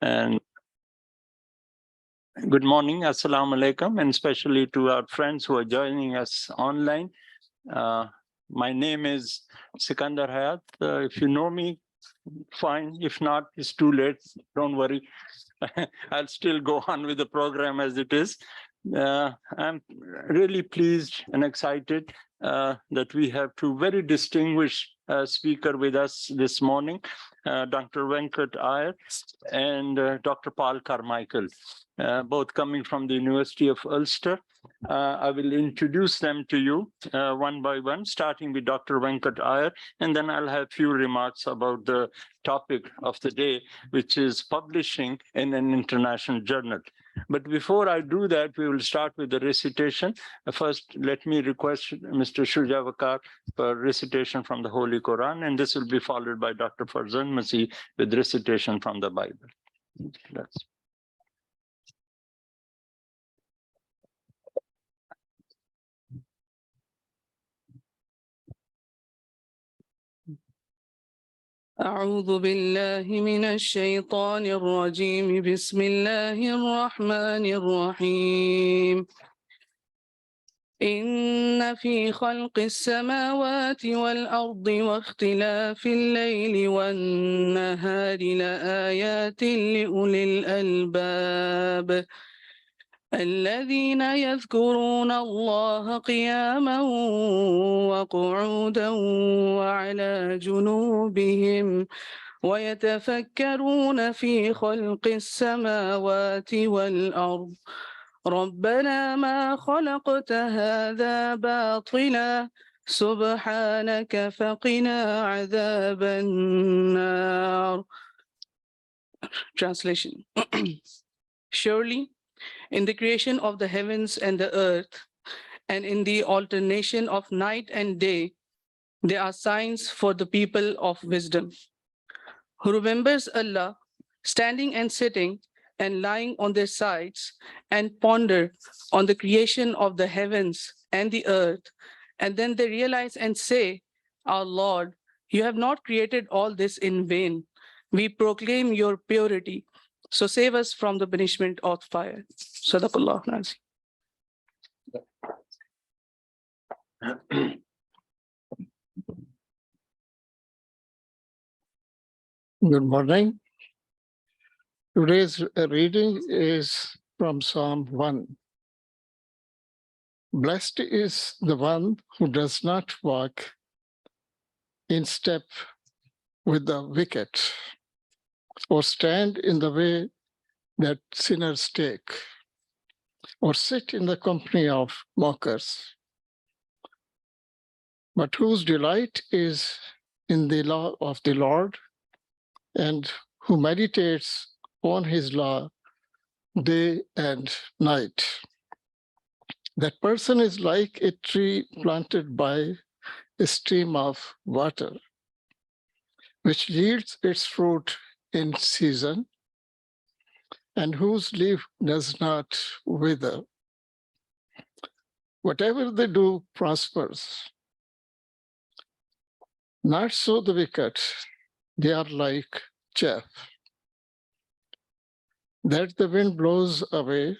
And good morning, assalamu alaikum, and especially to our friends who are joining us online. My name is Sikandar Hayat. If you know me, fine. If not, it's too late. Don't worry. I'll still go on with the program as it is. I'm really pleased and excited that we have two very distinguished speakers with us this morning, Dr. Venkat Iyer and Dr. Paul Carmichael, both coming from the University of Ulster. I will introduce them to you one by one, starting with Dr. Venkat Iyer, and then I'll have a few remarks about the topic of the day, which is publishing in an international journal. But before I do that, we will start with the recitation. First, let me request Mr. Shuja Wakar for recitation from the Holy Quran, and this will be followed by Dr. Farzan Masih with recitation from the Bible. That's أعوذ بالله من الشيطان الرجيم بسم الله الرحمن الرحيم إن في خلق السماوات والأرض واختلاف الليل والنهار لآيات لأولي الألباب الذين يذكرون الله قياما وقعودا وعلى جنوبهم ويتفكرون في خلق السماوات والأرض ربنا ما خلقت هذا باطلا سبحانك فقنا عذاب النار. Translation. Surely, in the creation of the heavens and the earth, and in the alternation of night and day, there are signs for the people of wisdom, who remembers Allah, standing and sitting and lying on their sides, and ponder on the creation of the heavens and the earth, and then they realize and say, Our Lord, you have not created all this in vain. We proclaim your purity. So save us from the punishment of fire. Sadaqallah Nazim. Good morning. Today's reading is from Psalm 1. Blessed is the one who does not walk in step with the wicked, or stand in the way that sinners take, or sit in the company of mockers, but whose delight is in the law of the Lord, and who meditates on his law day and night. That person is like a tree planted by a stream of water, which yields its fruit in season, and whose leaf does not wither. Whatever they do prospers. Not so the wicked, they are like chaff that the wind blows away.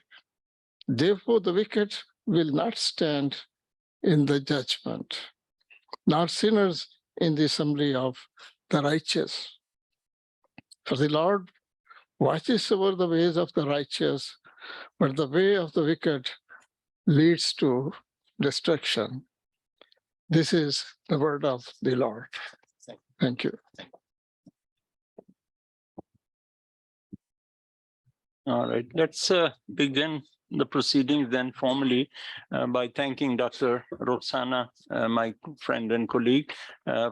Therefore the wicked will not stand in the judgment, nor sinners in the assembly of the righteous. For the Lord watches over the ways of the righteous, but the way of the wicked leads to destruction. This is the word of the Lord. Thank you. all right. Let's begin the proceedings then formally by thanking Dr. Roxana, my friend and colleague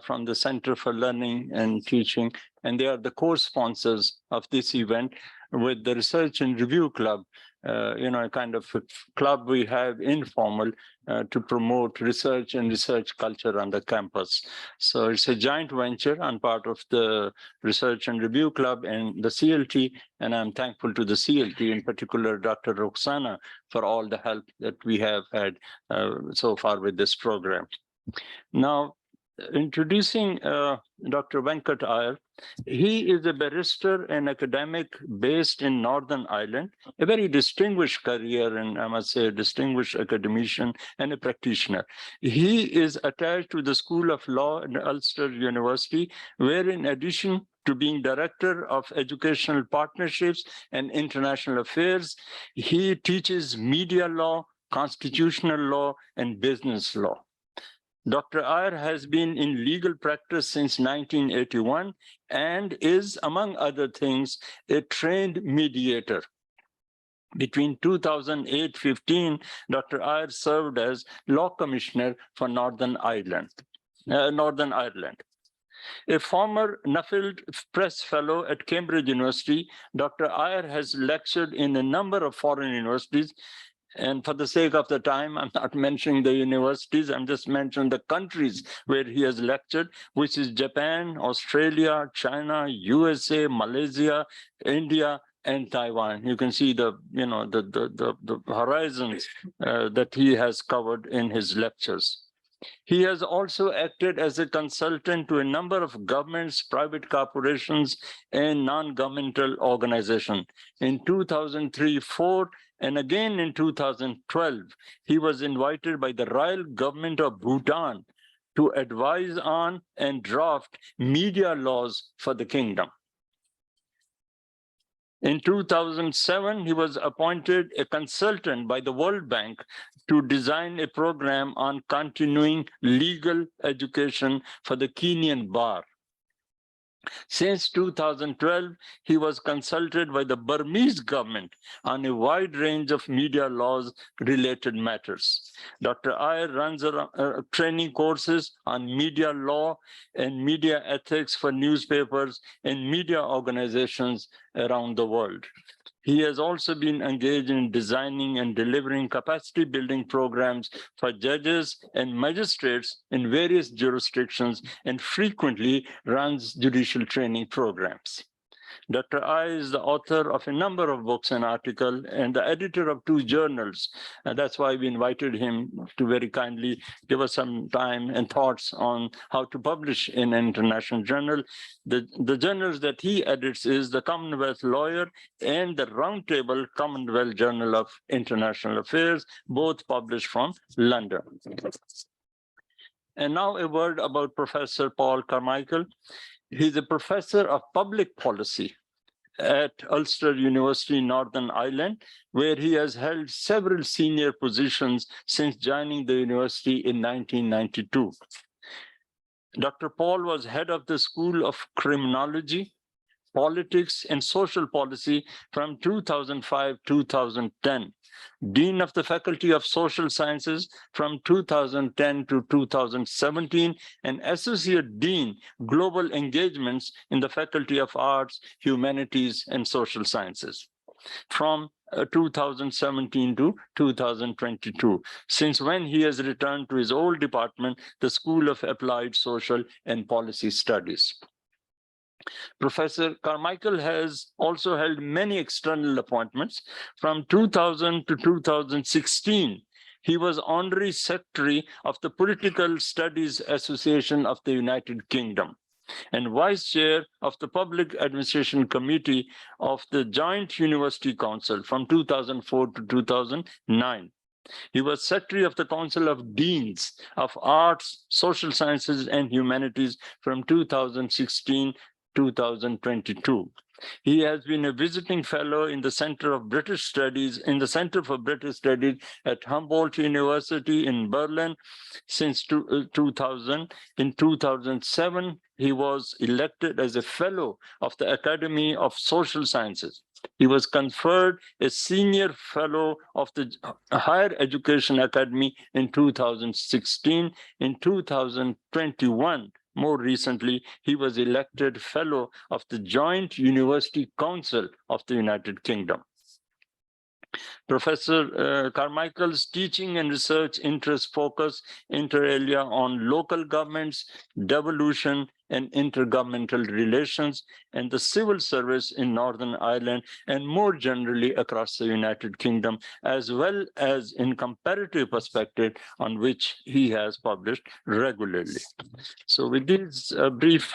from the Center for Learning and Teaching, and they are the co-sponsors of this event with the Research and Review Club, a kind of a club we have informal to promote research and research culture on the campus. So it's a joint venture on part of the Research and Review Club and the CLT, and I'm thankful to the CLT, in particular Dr. Roxana, for all the help that we have had so far with this program. Now, Introducing Dr. Venkat Iyer, he is a barrister and academic based in Northern Ireland, a very distinguished career, and I must say a distinguished academician and a practitioner. He is attached to the School of Law at Ulster University, where in addition to being Director of Educational Partnerships and International Affairs, he teaches media law, constitutional law, and business law. Dr. Iyer has been in legal practice since 1981 and is, among other things, a trained mediator. Between 2008-15, Dr. Iyer served as Law Commissioner for Northern Ireland. A former Nuffield Press Fellow at Cambridge University, Dr. Iyer has lectured in a number of foreign universities. And for the sake of the time, I'm not mentioning the universities, I'm just mentioning the countries where he has lectured, which is Japan, Australia, China, USA, Malaysia, India, and Taiwan. You can see the horizons that he has covered in his lectures. He has also acted as a consultant to a number of governments, private corporations, and non-governmental organizations. In 2003-04, and again in 2012, he was invited by the Royal Government of Bhutan to advise on and draft media laws for the kingdom. In 2007, he was appointed a consultant by the World Bank to design a program on continuing legal education for the Kenyan bar. Since 2012, he was consulted by the Burmese government on a wide range of media laws related matters. Dr. Iyer runs training courses on media law and media ethics for newspapers and media organizations around the world. He has also been engaged in designing and delivering capacity building programs for judges and magistrates in various jurisdictions and frequently runs judicial training programs. Dr. Iyer is the author of a number of books and articles and the editor of 2 journals. And that's why we invited him to very kindly give us some time and thoughts on how to publish in an international journal. The journals that he edits is the Commonwealth Lawyer and the Roundtable Commonwealth Journal of International Affairs, both published from London. And now a word about Professor Paul Carmichael. He's a professor of public policy at Ulster University, Northern Ireland, where he has held several senior positions since joining the university in 1992. Dr. Paul was head of the School of Criminology, Politics, and Social Policy from 2005-2010. Dean of the Faculty of Social Sciences from 2010 to 2017, and Associate Dean, Global Engagements in the Faculty of Arts, Humanities, and Social Sciences from 2017 to 2022, since when he has returned to his old department, the School of Applied Social and Policy Studies. Professor Carmichael has also held many external appointments. From 2000 to 2016, he was Honorary Secretary of the Political Studies Association of the United Kingdom and Vice Chair of the Public Administration Committee of the Joint University Council from 2004 to 2009. He was Secretary of the Council of Deans of Arts, Social Sciences, and Humanities from 2016 2022. He has been a visiting fellow in the Center for British Studies at Humboldt University in Berlin since 2000. In 2007, he was elected as a fellow of the Academy of Social Sciences. He was conferred a senior fellow of the Higher Education Academy in 2016. In 2021, more recently, he was elected fellow of the Joint University Council of the United Kingdom. Professor Carmichael's teaching and research interests focus inter alia on local governments, devolution, and intergovernmental relations and the civil service in Northern Ireland and more generally across the United Kingdom, as well as in comparative perspective on which he has published regularly. So with these brief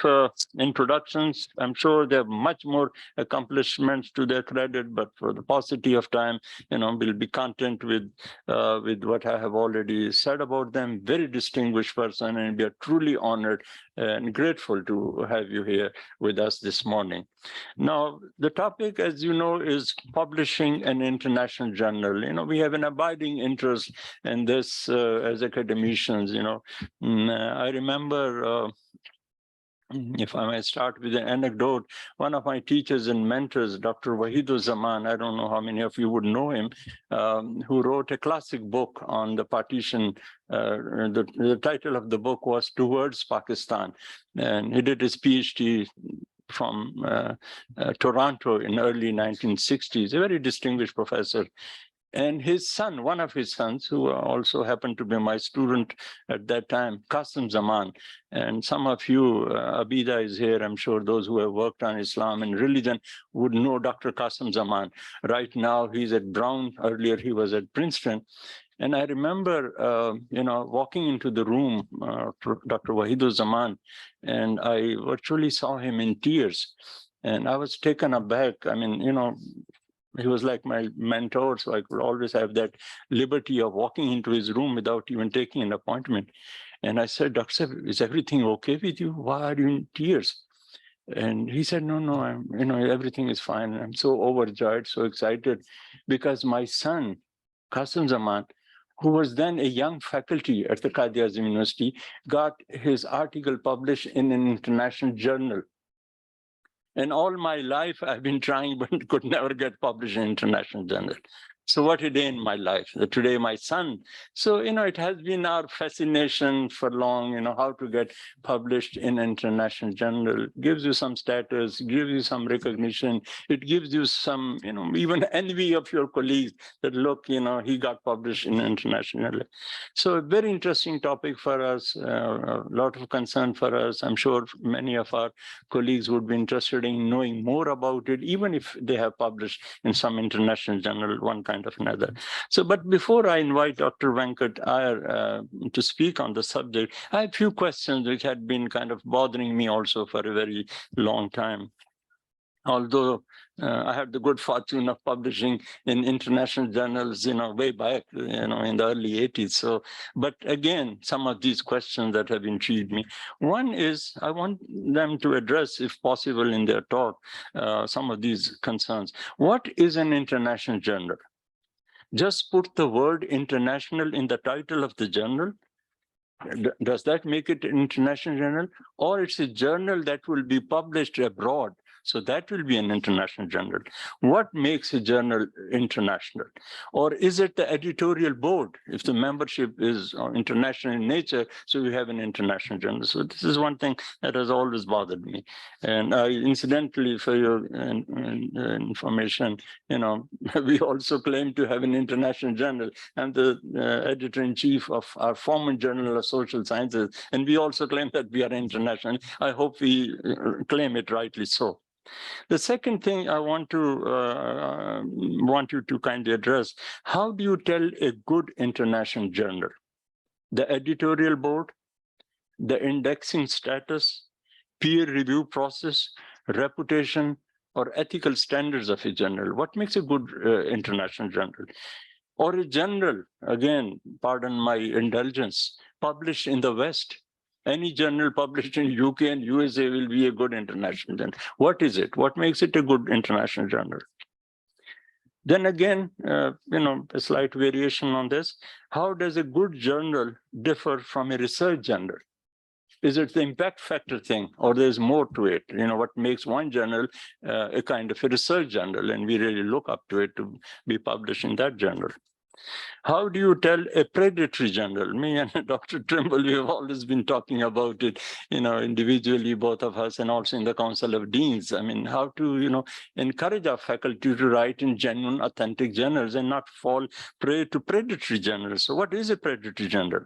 introductions, I'm sure they have much more accomplishments to their credit, but for the paucity of time, we'll be content with what I have already said about them. Very distinguished person, and we are truly honored and grateful to have you here with us this morning. Now, the topic, as you know, is publishing an international journal. We have an abiding interest in this as academicians. I remember, if I may start with an anecdote, one of my teachers and mentors, Dr. Wahiduzzaman, I don't know how many of you would know him, who wrote a classic book on the partition. The title of the book was Towards Pakistan. And he did his PhD from Toronto in early 1960s, a very distinguished professor. And his son, one of his sons, who also happened to be my student at that time, Qasim Zaman. And some of you, Abida is here, I'm sure those who have worked on Islam and religion would know Dr. Qasim Zaman. Right now, he's at Brown. Earlier, he was at Princeton. And I remember, walking into the room for Dr. Wahiduzzaman, and I virtually saw him in tears. And I was taken aback. I mean, he was like my mentor, so I could always have that liberty of walking into his room without even taking an appointment. And I said, Dr. Saab, is everything okay with you? Why are you in tears? And he said, no, everything is fine. I'm so overjoyed, so excited, because my son, Qasim Zaman, who was then a young faculty at the Qaid Azam University, got his article published in an international journal. And all my life, I've been trying, but could never get published in an international journal. So what a day in my life. Today, my son. So, it has been our fascination for long, how to get published in an international journal. Gives you some status, gives you some recognition. It gives you some, even envy of your colleagues that, look, he got published in an international journal. So a very interesting topic for us, a lot of concern for us. I'm sure many of our colleagues would be interested in knowing more about it, even if they have published in some international journal, one kind of another. So, but before I invite Dr. Venkat Iyer to speak on the subject, I have a few questions which had been kind of bothering me also for a very long time. Although I had the good fortune of publishing in international journals, way back, in the early 80s. So, but again, some of these questions that have intrigued me. One is, I want them to address, if possible, in their talk, some of these concerns. What is an international journal? Just put the word international in the title of the journal. Does that make it an international journal? Or it's a journal that will be published abroad? So that will be an international journal. What makes a journal international? Or is it the editorial board? If the membership is international in nature, so we have an international journal. So this is one thing that has always bothered me. And incidentally, for your information, we also claim to have an international journal. I'm the editor-in-chief of our former Journal of Social Sciences, and we also claim that we are international. I hope we claim it rightly so. The second thing I want you to kindly address, how do you tell a good international journal? The editorial board, the indexing status, peer review process, reputation, or ethical standards of a journal? What makes a good international journal? Or a journal, again, pardon my indulgence, published in the West. Any journal published in UK and USA will be a good international journal. What is it? What makes it a good international journal? Then again, a slight variation on this. How does a good journal differ from a research journal? Is it the impact factor thing, or there's more to it? What makes one journal a kind of a research journal, and we really look up to it to be published in that journal? How do you tell a predatory journal? Me and Dr. Trimble, we have always been talking about it, individually, both of us, and also in the Council of Deans. I mean, how to, encourage our faculty to write in genuine, authentic journals and not fall prey to predatory journals. So what is a predatory journal?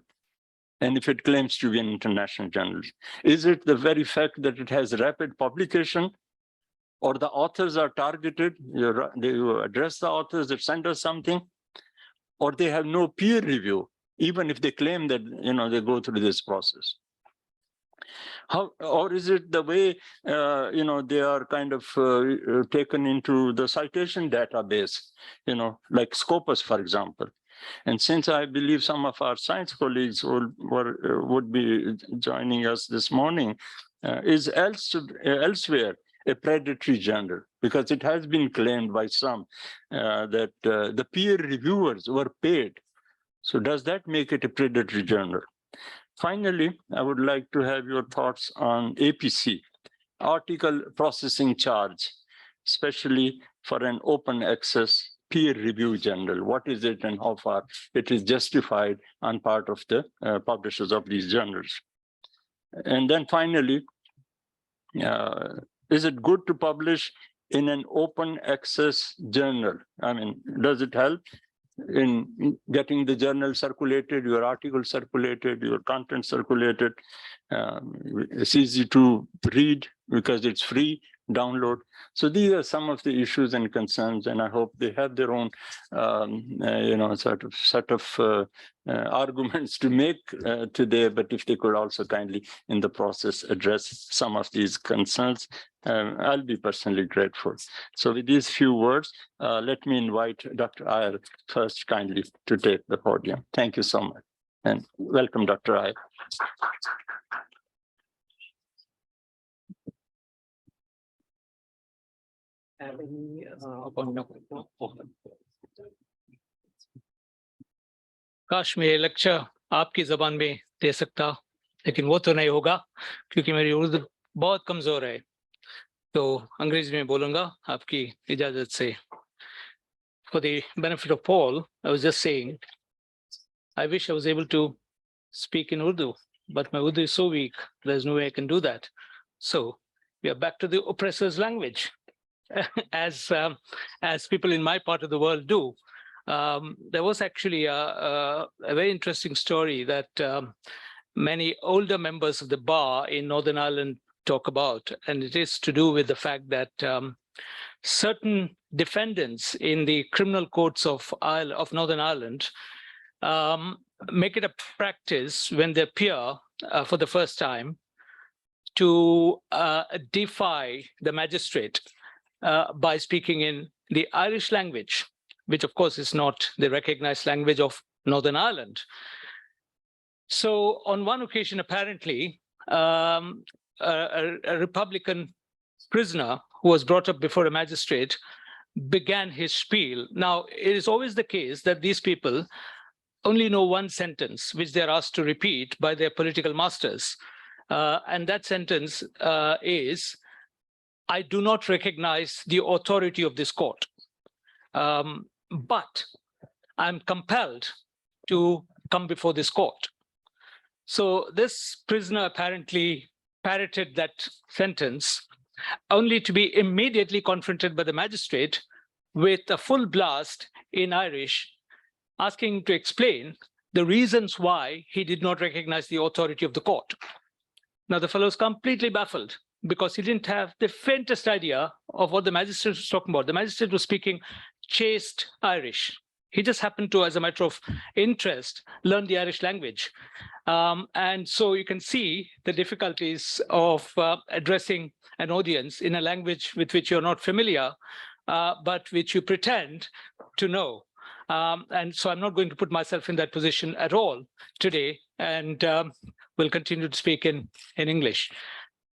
And if it claims to be an international journal, is it the very fact that it has rapid publication, or the authors are targeted? You address the authors that send us something, or they have no peer review, even if they claim that they go through this process? How, or is it the way they are kind of taken into the citation database, like Scopus, for example? And since I believe some of our science colleagues would be joining us this morning, is elsewhere a predatory journal? Because it has been claimed by some that the peer reviewers were paid. So does that make it a predatory journal? Finally, I would like to have your thoughts on APC, article processing charge, especially for an open access peer review journal. What is it and how far it is justified on part of the publishers of these journals? And then finally, is it good to publish in an open access journal? I mean, does it help in getting the journal circulated, your article circulated, your content circulated? It's easy to read because it's free download. So these are some of the issues and concerns, and I hope they have their own, set of arguments to make today. But if they could also kindly, in the process, address some of these concerns, I'll be personally grateful. So with these few words, let me invite Dr. Iyer first kindly to take the podium. Thank you so much, and welcome, Dr. Iyer. काश मैं ये lecture आपकी जबान में दे सकता, लेकिन वो तो नहीं होगा क्योंकि मेरी उर्दू बहुत कमजोर है, तो अंग्रेजी में बोलूंगा आपकी इजाजत से. For the benefit of all, I was just saying, I wish I was able to speak in Urdu, but my Urdu is so weak, there's no way I can do that. So we are back to the oppressor's language, as people in my part of the world do. There was actually a very interesting story that many older members of the bar in Northern Ireland talk about, and it is to do with the fact that certain defendants in the criminal courts of Northern Ireland make it a practice when they appear for the first time to defy the magistrate by speaking in the Irish language, which of course is not the recognized language of Northern Ireland. So on one occasion, apparently, a Republican prisoner who was brought up before a magistrate began his spiel. Now, it is always the case that these people only know one sentence, which they're asked to repeat by their political masters. And that sentence is, I do not recognize the authority of this court, but I'm compelled to come before this court. So this prisoner apparently parroted that sentence, only to be immediately confronted by the magistrate with a full blast in Irish, asking him to explain the reasons why he did not recognize the authority of the court. Now, the fellow is completely baffled because he didn't have the faintest idea of what the magistrate was talking about. The magistrate was speaking chaste Irish. He just happened to, as a matter of interest, learn the Irish language. And so you can see the difficulties of addressing an audience in a language with which you're not familiar, but which you pretend to know. And so I'm not going to put myself in that position at all today, and will continue to speak in English.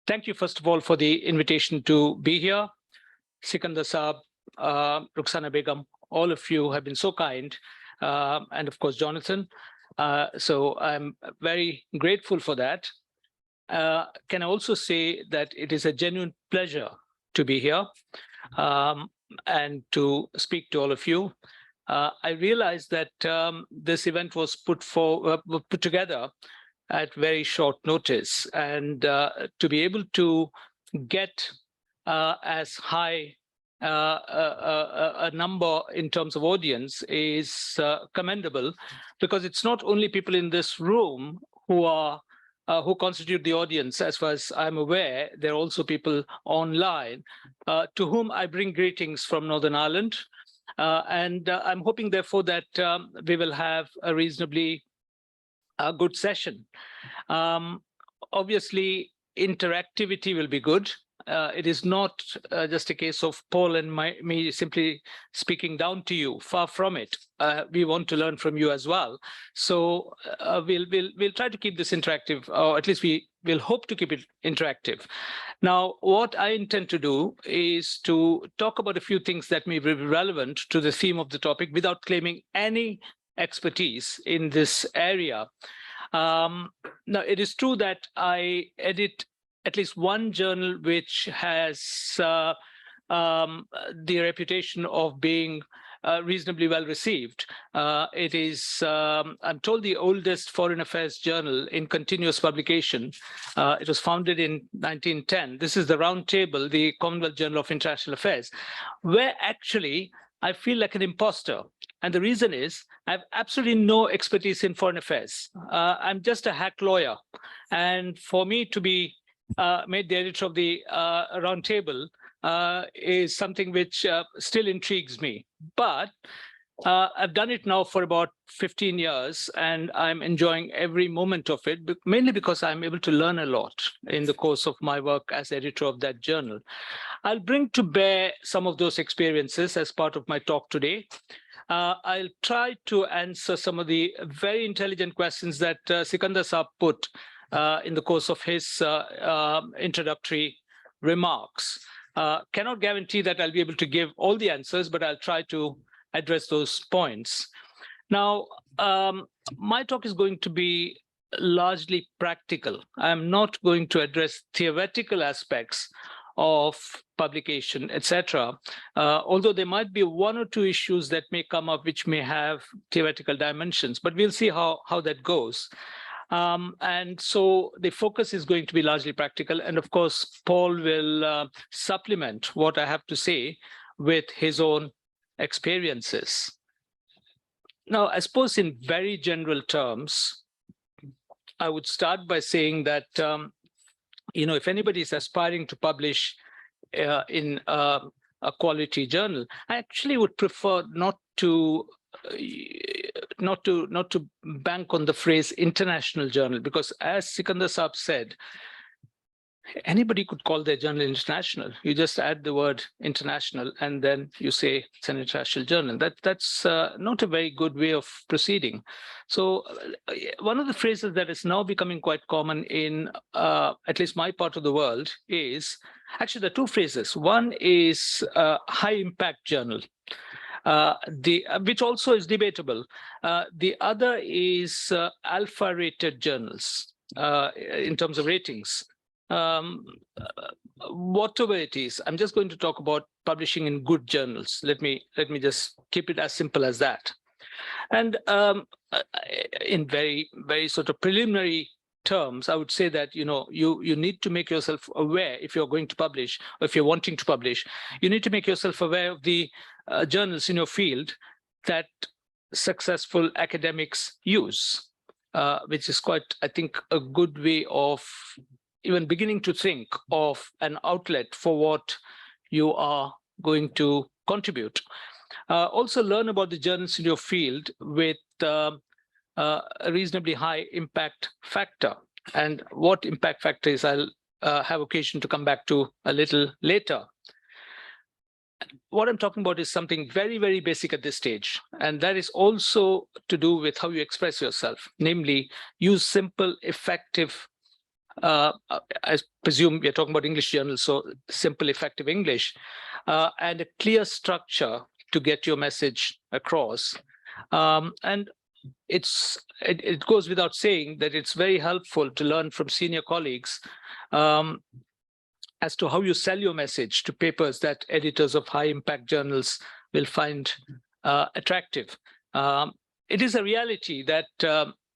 Thank you, first of all, for the invitation to be here. Sikandar Saab, Rukhsana Begum, all of you have been so kind, and of course, Jonathan. So I'm very grateful for that. Can I also say that it is a genuine pleasure to be here and to speak to all of you. I realized that this event was put together at very short notice, and to be able to get as high a number in terms of audience is commendable, because it's not only people in this room who constitute the audience. As far as I'm aware, there are also people online to whom I bring greetings from Northern Ireland. And I'm hoping, therefore, that we will have a reasonably good session. Obviously, interactivity will be good. It is not just a case of Paul and me simply speaking down to you. Far from it. We want to learn from you as well. So we'll try to keep this interactive, or at least we will hope to keep it interactive. Now, what I intend to do is to talk about a few things that may be relevant to the theme of the topic without claiming any expertise in this area. Now, it is true that I edit at least one journal which has the reputation of being reasonably well received. It is, I'm told, the oldest foreign affairs journal in continuous publication. It was founded in 1910. This is the Round Table, the Commonwealth Journal of International Affairs, where actually I feel like an imposter. And the reason is I have absolutely no expertise in foreign affairs. I'm just a hack lawyer. And for me to be made the editor of the Round Table is something which still intrigues me. But I've done it now for about 15 years, and I'm enjoying every moment of it, mainly because I'm able to learn a lot in the course of my work as editor of that journal. I'll bring to bear some of those experiences as part of my talk today. I'll try to answer some of the very intelligent questions that Sikandar Saab put in the course of his introductory remarks. Cannot guarantee that I'll be able to give all the answers, but I'll try to address those points. Now, my talk is going to be largely practical. I'm not going to address theoretical aspects of publication, etc. Although there might be one or two issues that may come up which may have theoretical dimensions, but we'll see how that goes. And so the focus is going to be largely practical. And of course, Paul will supplement what I have to say with his own experiences. Now, I suppose in very general terms, I would start by saying that, if anybody is aspiring to publish in a quality journal, I actually would prefer not to bank on the phrase international journal, because as Sikandar Saab said, anybody could call their journal international. You just add the word international and then you say it's an international journal. That's not a very good way of proceeding. So one of the phrases that is now becoming quite common in at least my part of the world is, actually there are two phrases. One is high impact journal. Which also is debatable. The other is alpha rated journals in terms of ratings. Whatever it is, I'm just going to talk about publishing in good journals. Let me just keep it as simple as that. And in very, very sort of preliminary terms, I would say that you need to make yourself aware, if you're going to publish, or if you're wanting to publish, you need to make yourself aware of the journals in your field that successful academics use, which is quite, I think, a good way of even beginning to think of an outlet for what you are going to contribute. Also learn about the journals in your field with a reasonably high impact factor. And what impact factor is, I'll have occasion to come back to a little later. What I'm talking about is something very, very basic at this stage. And that is also to do with how you express yourself, namely use simple, effective, I presume we're talking about English journals, so simple, effective English, and a clear structure to get your message across. And it goes without saying that it's very helpful to learn from senior colleagues as to how you sell your message to papers that editors of high impact journals will find attractive. It is a reality that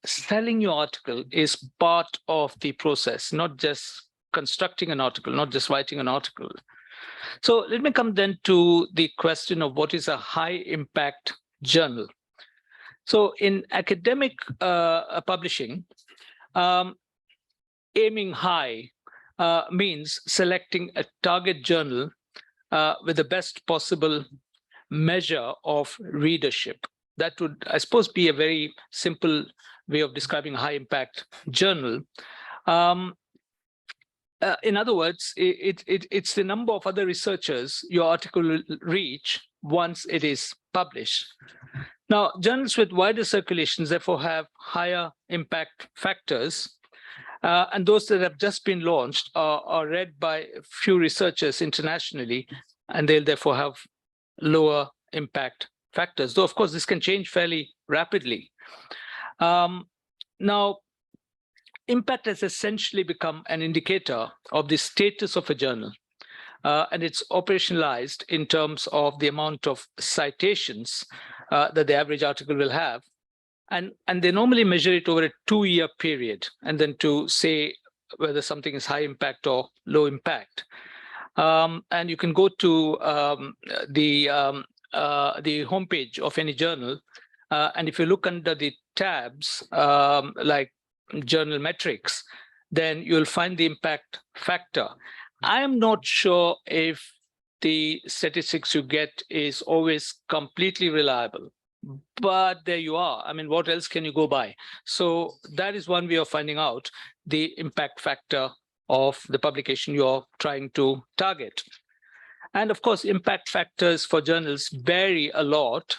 selling your article is part of the process, not just constructing an article, not just writing an article. So let me come then to the question of what is a high impact journal. So in academic publishing, Aiming high means selecting a target journal with the best possible measure of readership. That would, I suppose, be a very simple way of describing a high impact journal. In other words, it's the number of other researchers your article will reach once it is published. Now, journals with wider circulations therefore have higher impact factors, and those that have just been launched are read by a few researchers internationally, and they'll therefore have lower impact factors, though of course this can change fairly rapidly. Now, impact has essentially become an indicator of the status of a journal, and it's operationalized in terms of the amount of citations that the average article will have. And they normally measure it over a 2-year period, and then to say whether something is high impact or low impact. And you can go to the homepage of any journal, and if you look under the tabs like journal metrics, then you'll find the impact factor. I am not sure if the statistics you get is always completely reliable, but there you are. I mean, what else can you go by? So that is one way of finding out the impact factor of the publication you're trying to target. And of course, impact factors for journals vary a lot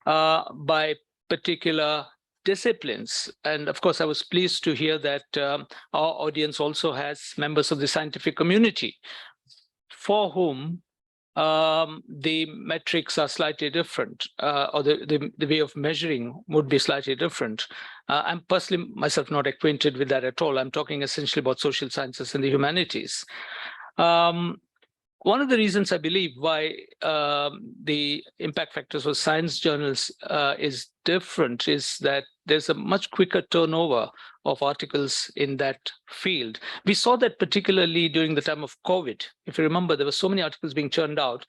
by particular disciplines. And of course, I was pleased to hear that our audience also has members of the scientific community for whom the metrics are slightly different, or the way of measuring would be slightly different. I'm personally myself not acquainted with that at all. I'm talking essentially about social sciences and the humanities. One of the reasons I believe why the impact factors for science journals is different is that there's a much quicker turnover of articles in that field. We saw that particularly during the time of COVID. If you remember, there were so many articles being churned out,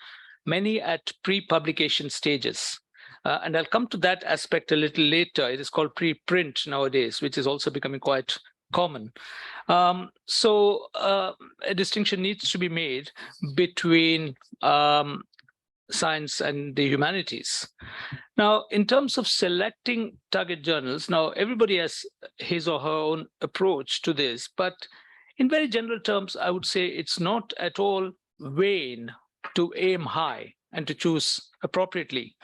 many at pre-publication stages. And I'll come to that aspect a little later. It is called pre-print nowadays, which is also becoming quite common. So a distinction needs to be made between science and the humanities. Now, in terms of selecting target journals, now everybody has his or her own approach to this, but in very general terms, I would say it's not at all vain to aim high and to choose appropriately.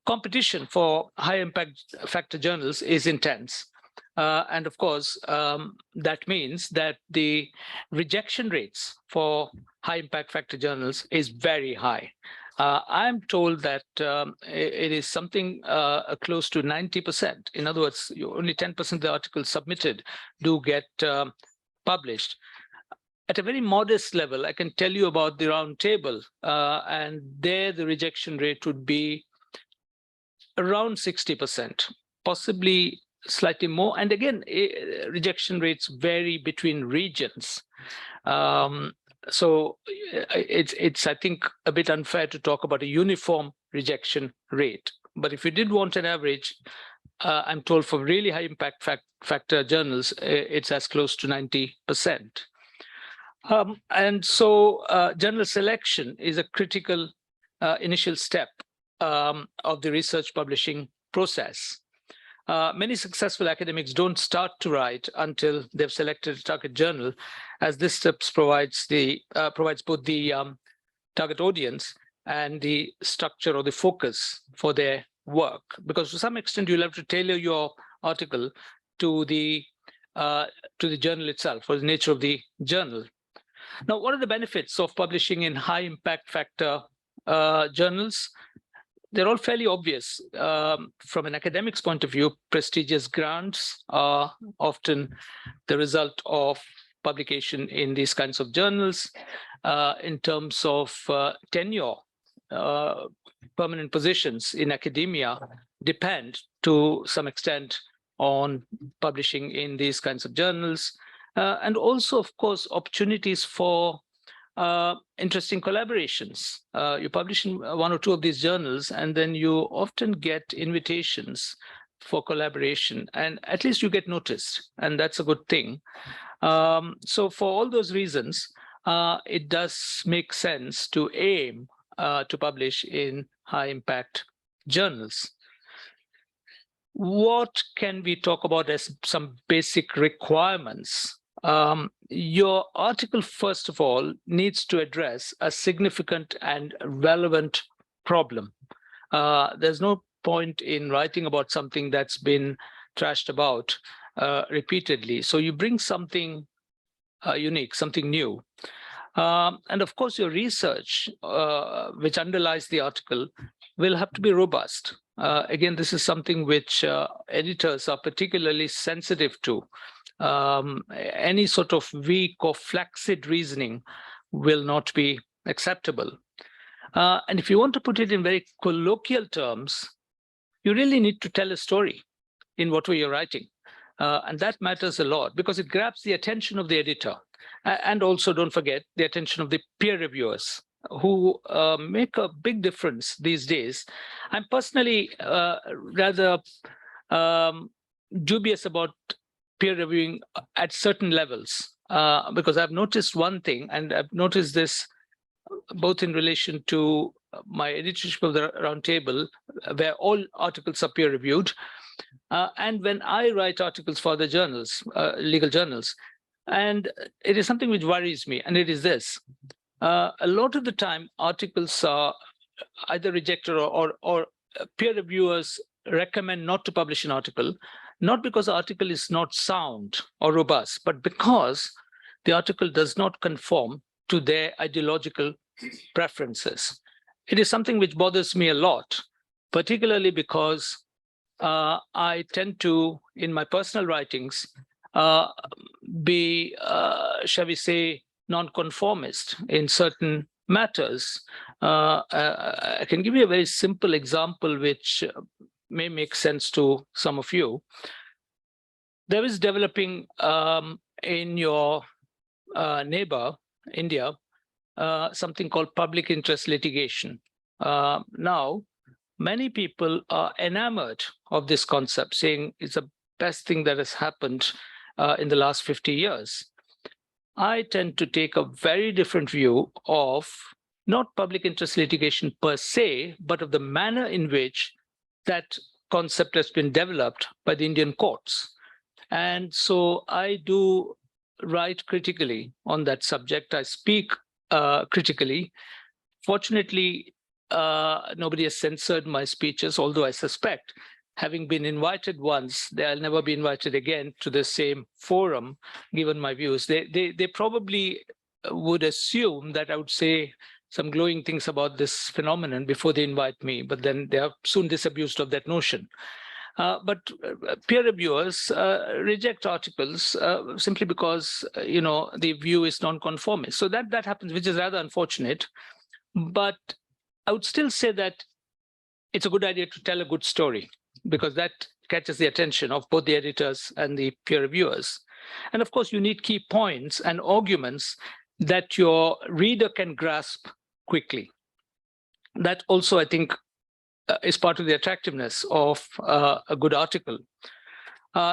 Competition for high impact factor journals is intense. And of course, that means that the rejection rates for high impact factor journals is very high. I'm told that it is something close to 90%. In other words, only 10% of the articles submitted do get published. At a very modest level, I can tell you about the round table, and there the rejection rate would be around 60%, possibly slightly more. And again, rejection rates vary between regions. So it's, I think, a bit unfair to talk about a uniform rejection rate. But if you did want an average, I'm told for really high impact factor journals, it's as close to 90%. And so journal selection is a critical initial step of the research publishing process. Many successful academics don't start to write until they've selected a target journal, as this step provides both the target audience and the structure or the focus for their work. Because to some extent, you'll have to tailor your article to the journal itself, or the nature of the journal. Now, what are the benefits of publishing in high impact factor journals? They're all fairly obvious. From an academic's point of view, prestigious grants are often the result of publication in these kinds of journals. In terms of tenure, permanent positions in academia depend to some extent on publishing in these kinds of journals. And also, of course, opportunities for interesting collaborations. You publish in one or two of these journals, and then you often get invitations for collaboration, and at least you get noticed, and that's a good thing. So for all those reasons, it does make sense to aim to publish in high impact journals. What can we talk about as some basic requirements? Your article, first of all, needs to address a significant and relevant problem. There's no point in writing about something that's been trashed about repeatedly. So you bring something unique, something new. And of course, your research, which underlies the article, will have to be robust. Again, this is something which editors are particularly sensitive to. Any sort of weak or flaccid reasoning will not be acceptable. And if you want to put it in very colloquial terms, you really need to tell a story in whatever you're writing. And that matters a lot because it grabs the attention of the editor. And also, don't forget, the attention of the peer reviewers, who make a big difference these days. I'm personally rather dubious about peer reviewing at certain levels, because I've noticed one thing, and I've noticed this both in relation to my editorship of the Roundtable, where all articles are peer reviewed, and when I write articles for the journals, legal journals. And it is something which worries me, and it is this. A lot of the time, articles are either rejected or peer reviewers recommend not to publish an article, not because the article is not sound or robust, but because the article does not conform to their ideological preferences. It is something which bothers me a lot, particularly because I tend to, in my personal writings, be, shall we say, nonconformist in certain matters. I can give you a very simple example which may make sense to some of you. There is developing in your neighbor, India, something called public interest litigation. Now, many people are enamored of this concept, saying it's the best thing that has happened in the last 50 years. I tend to take a very different view of not public interest litigation per se, but of the manner in which that concept has been developed by the Indian courts. And so I do write critically on that subject. I speak critically. Fortunately, nobody has censored my speeches, although I suspect, having been invited once, I'll never be invited again to the same forum, given my views. They probably would assume that I would say some glowing things about this phenomenon before they invite me, but then they are soon disabused of that notion. But peer reviewers reject articles simply because the view is non-conformist. So that happens, which is rather unfortunate. But I would still say that it's a good idea to tell a good story, because that catches the attention of both the editors and the peer reviewers. And of course, you need key points and arguments that your reader can grasp quickly. That also, I think, is part of the attractiveness of a good article.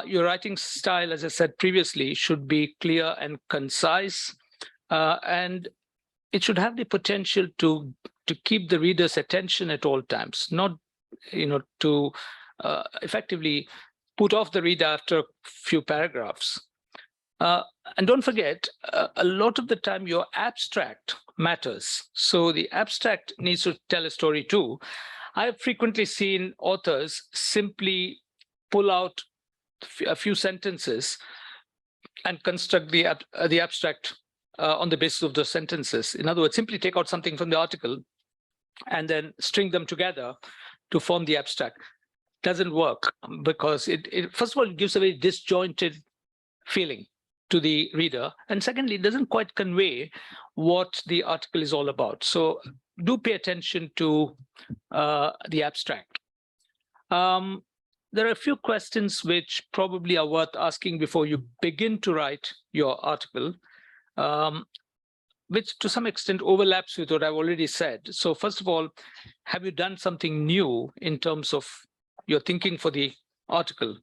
Your writing style, as I said previously, should be clear and concise, and it should have the potential to keep the reader's attention at all times, not to effectively put off the reader after a few paragraphs. And don't forget, a lot of the time your abstract matters. So the abstract needs to tell a story too. I have frequently seen authors simply pull out a few sentences and construct the abstract on the basis of those sentences. In other words, simply take out something from the article and then string them together to form the abstract. Doesn't work, because it first of all, it gives a very disjointed feeling to the reader, and secondly, it doesn't quite convey what the article is all about. So do pay attention to the abstract. There are a few questions which probably are worth asking before you begin to write your article, which to some extent overlaps with what I've already said. So first of all, have you done something new in terms of your thinking for the article.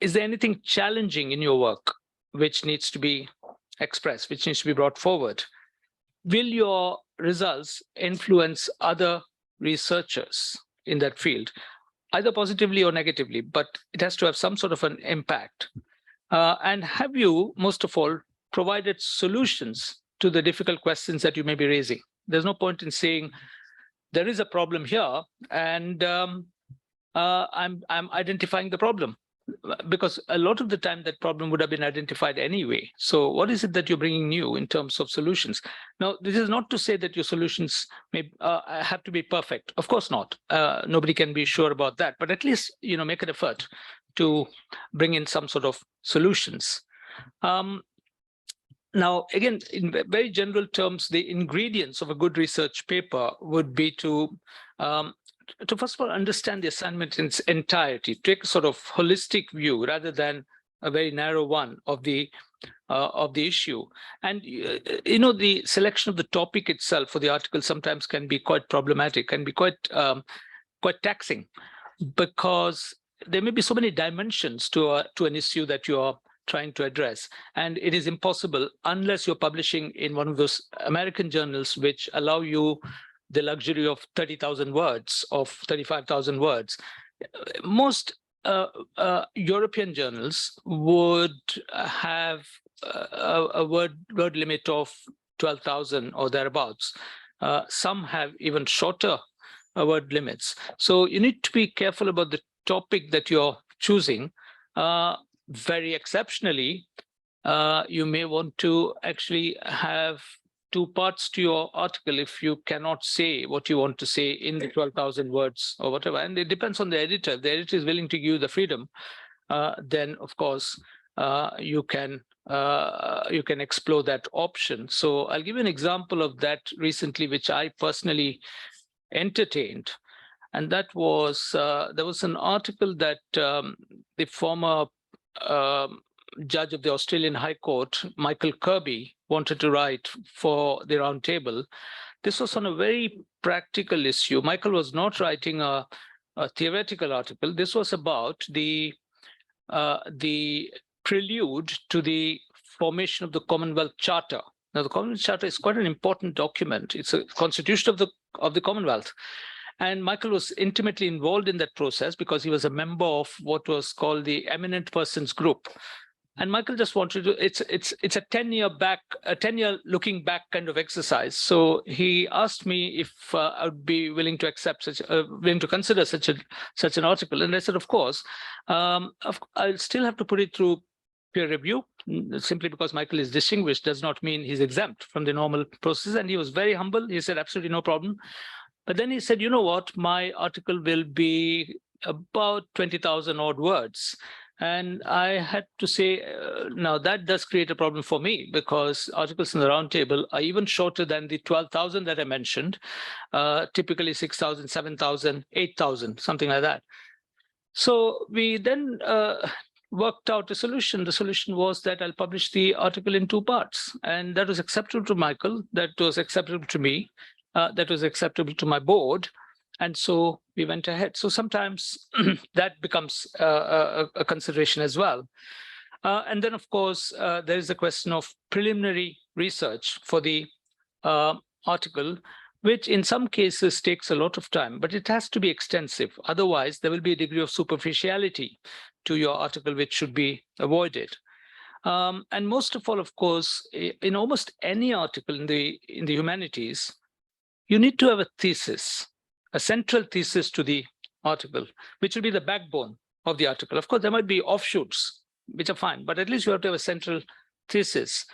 Is there anything challenging in your work which needs to be expressed, which needs to be brought forward? Will your results influence other researchers in that field, either positively or negatively, but it has to have some sort of an impact? And have you, most of all, provided solutions to the difficult questions that you may be raising? There's no point in saying there is a problem here and I'm identifying the problem, because a lot of the time that problem would have been identified anyway. So what is it that you're bringing new in terms of solutions? Now, this is not to say that your solutions may have to be perfect. Of course not. Nobody can be sure about that, but at least, make an effort to bring in some sort of solutions. Now, again, in very general terms, the ingredients of a good research paper would be to first of all understand the assignment in its entirety, take a sort of holistic view rather than a very narrow one of the issue. And the selection of the topic itself for the article sometimes can be quite problematic, can be quite taxing, because there may be so many dimensions to an issue that you are trying to address, and it is impossible unless you're publishing in one of those American journals which allow you the luxury of 30,000 words, of 35,000 words. Most European journals would have a word limit of 12,000 or thereabouts. Some have even shorter word limits. So you need to be careful about the topic that you're choosing. Very exceptionally, you may want to actually have 2 parts to your article if you cannot say what you want to say in the 12,000 words or whatever. And it depends on the editor. If the editor is willing to give you the freedom, then of course you can explore that option. So I'll give you an example of that recently, which I personally entertained. And that was, there was an article that the former judge of the Australian High Court, Michael Kirby, wanted to write for the Roundtable. This was on a very practical issue. Michael was not writing a theoretical article. This was about the prelude to the formation of the Commonwealth Charter. Now, the Commonwealth Charter is quite an important document. It's a constitution of the Commonwealth. And Michael was intimately involved in that process because he was a member of what was called the Eminent Persons Group. And Michael just wanted to, it's a 10-year looking back kind of exercise. So he asked me if I would be willing to accept willing to consider such an article. And I said, of course. I'll still have to put it through peer review. Simply because Michael is distinguished does not mean he's exempt from the normal process. And he was very humble. He said, absolutely no problem. But then he said, you know what, my article will be about 20,000 odd words. And I had to say, now that does create a problem for me, because articles in the Roundtable are even shorter than the 12,000 that I mentioned, typically 6,000, 7,000, 8,000, something like that. So we then worked out a solution. The solution was that I'll publish the article in 2 parts. And that was acceptable to Michael, that was acceptable to me. That was acceptable to my board, and so we went ahead. So sometimes that becomes a consideration as well. And then, of course, there is the question of preliminary research for the article, which in some cases takes a lot of time, but it has to be extensive. Otherwise, there will be a degree of superficiality to your article, which should be avoided. And most of all, of course, in almost any article in the humanities, you need to have a thesis, a central thesis to the article, which will be the backbone of the article. Of course, there might be offshoots, which are fine, but at least you have to have a central thesis.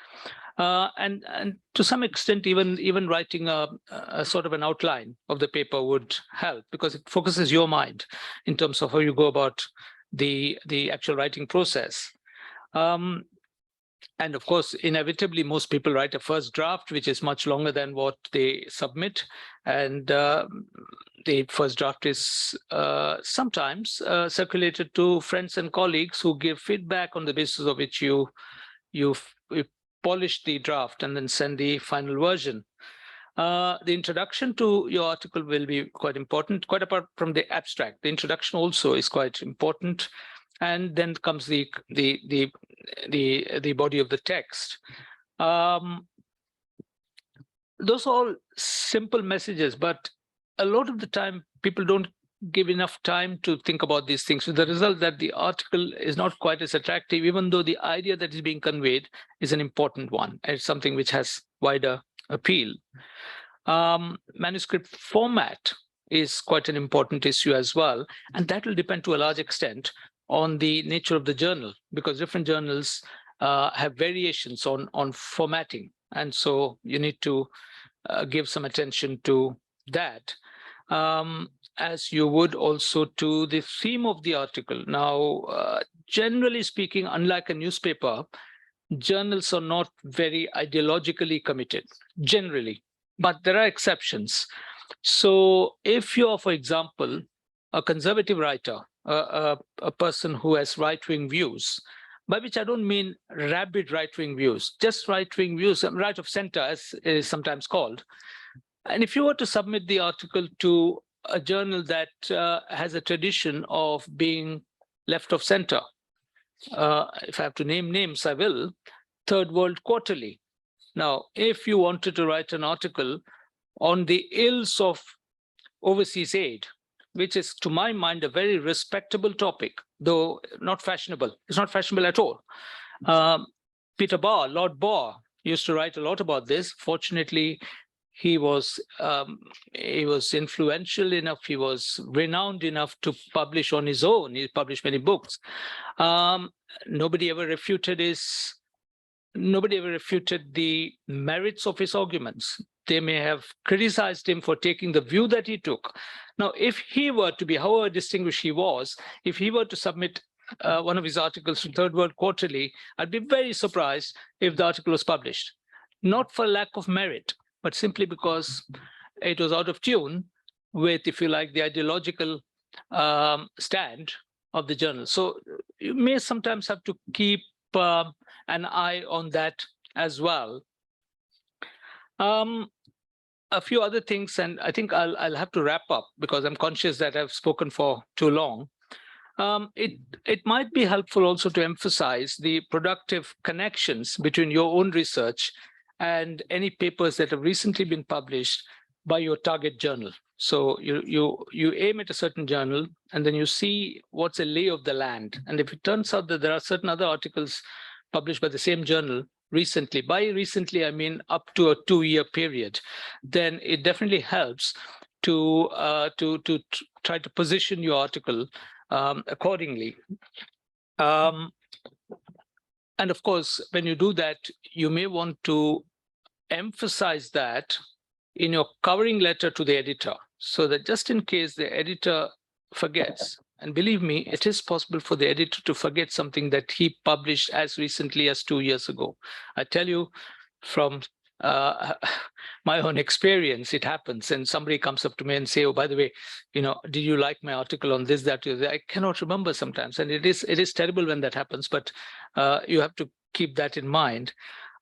And to some extent, even writing a sort of an outline of the paper would help, because it focuses your mind in terms of how you go about the actual writing process. And of course, inevitably, most people write a first draft, which is much longer than what they submit. And the first draft is sometimes circulated to friends and colleagues who give feedback, on the basis of which you polish the draft and then send the final version. The introduction to your article will be quite important, quite apart from the abstract. The introduction also is quite important, and then comes the body of the text. Those are all simple messages, but a lot of the time people don't give enough time to think about these things, with the result that the article is not quite as attractive, even though the idea that is being conveyed is an important one. It's something which has wider appeal. Manuscript format is quite an important issue as well, and that will depend to a large extent on the nature of the journal, because different journals have variations on formatting, and so you need to give some attention to that, as you would also to the theme of the article. Now, generally speaking, unlike a newspaper, journals are not very ideologically committed, generally, but there are exceptions. So if you're, for example, a conservative writer, a person who has right-wing views, by which I don't mean rabid right-wing views, just right-wing views, right of center, as it is sometimes called. And if you were to submit the article to a journal that has a tradition of being left of center, if I have to name names, I will, Third World Quarterly. Now, if you wanted to write an article on the ills of overseas aid, which is, to my mind, a very respectable topic, though not fashionable. It's not fashionable at all. Peter Barr, Lord Barr, used to write a lot about this. Fortunately, he was influential enough, he was renowned enough to publish on his own. He published many books. Nobody ever refuted the merits of his arguments. They may have criticized him for taking the view that he took. Now, if he were to be, however distinguished he was, if he were to submit one of his articles to Third World Quarterly, I'd be very surprised if the article was published. Not for lack of merit, but simply because it was out of tune with, if you like, the ideological stand of the journal. So you may sometimes have to keep an eye on that as well. A few other things, and I think I'll have to wrap up because I'm conscious that I've spoken for too long. It might be helpful also to emphasize the productive connections between your own research and any papers that have recently been published by your target journal. So you aim at a certain journal, and then you see what's a lay of the land. And if it turns out that there are certain other articles published by the same journal recently, by recently I mean up to a 2-year period, then it definitely helps to try to position your article accordingly. And of course, when you do that, you may want to emphasize that in your covering letter to the editor, so that just in case the editor forgets, and believe me, it is possible for the editor to forget something that he published as recently as 2 years ago. I tell you from my own experience, it happens, and somebody comes up to me and say, "Oh, by the way, did you like my article on this, that?" I cannot remember sometimes, and it is terrible when that happens. But you have to keep that in mind.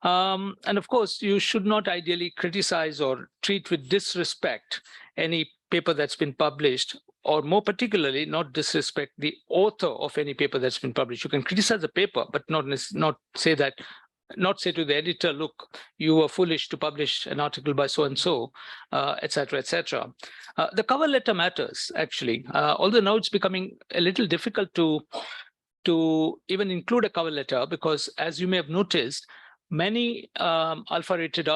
And of course, you should not ideally criticize or treat with disrespect any paper that's been published, or more particularly, not disrespect the author of any paper that's been published. You can criticize the paper, but not say to the editor, "Look, you were foolish to publish an article by so-and-so," etc., etc. The cover letter matters, actually, although now it's becoming a little difficult to even include a cover letter, because as you may have noticed, many alpha-rated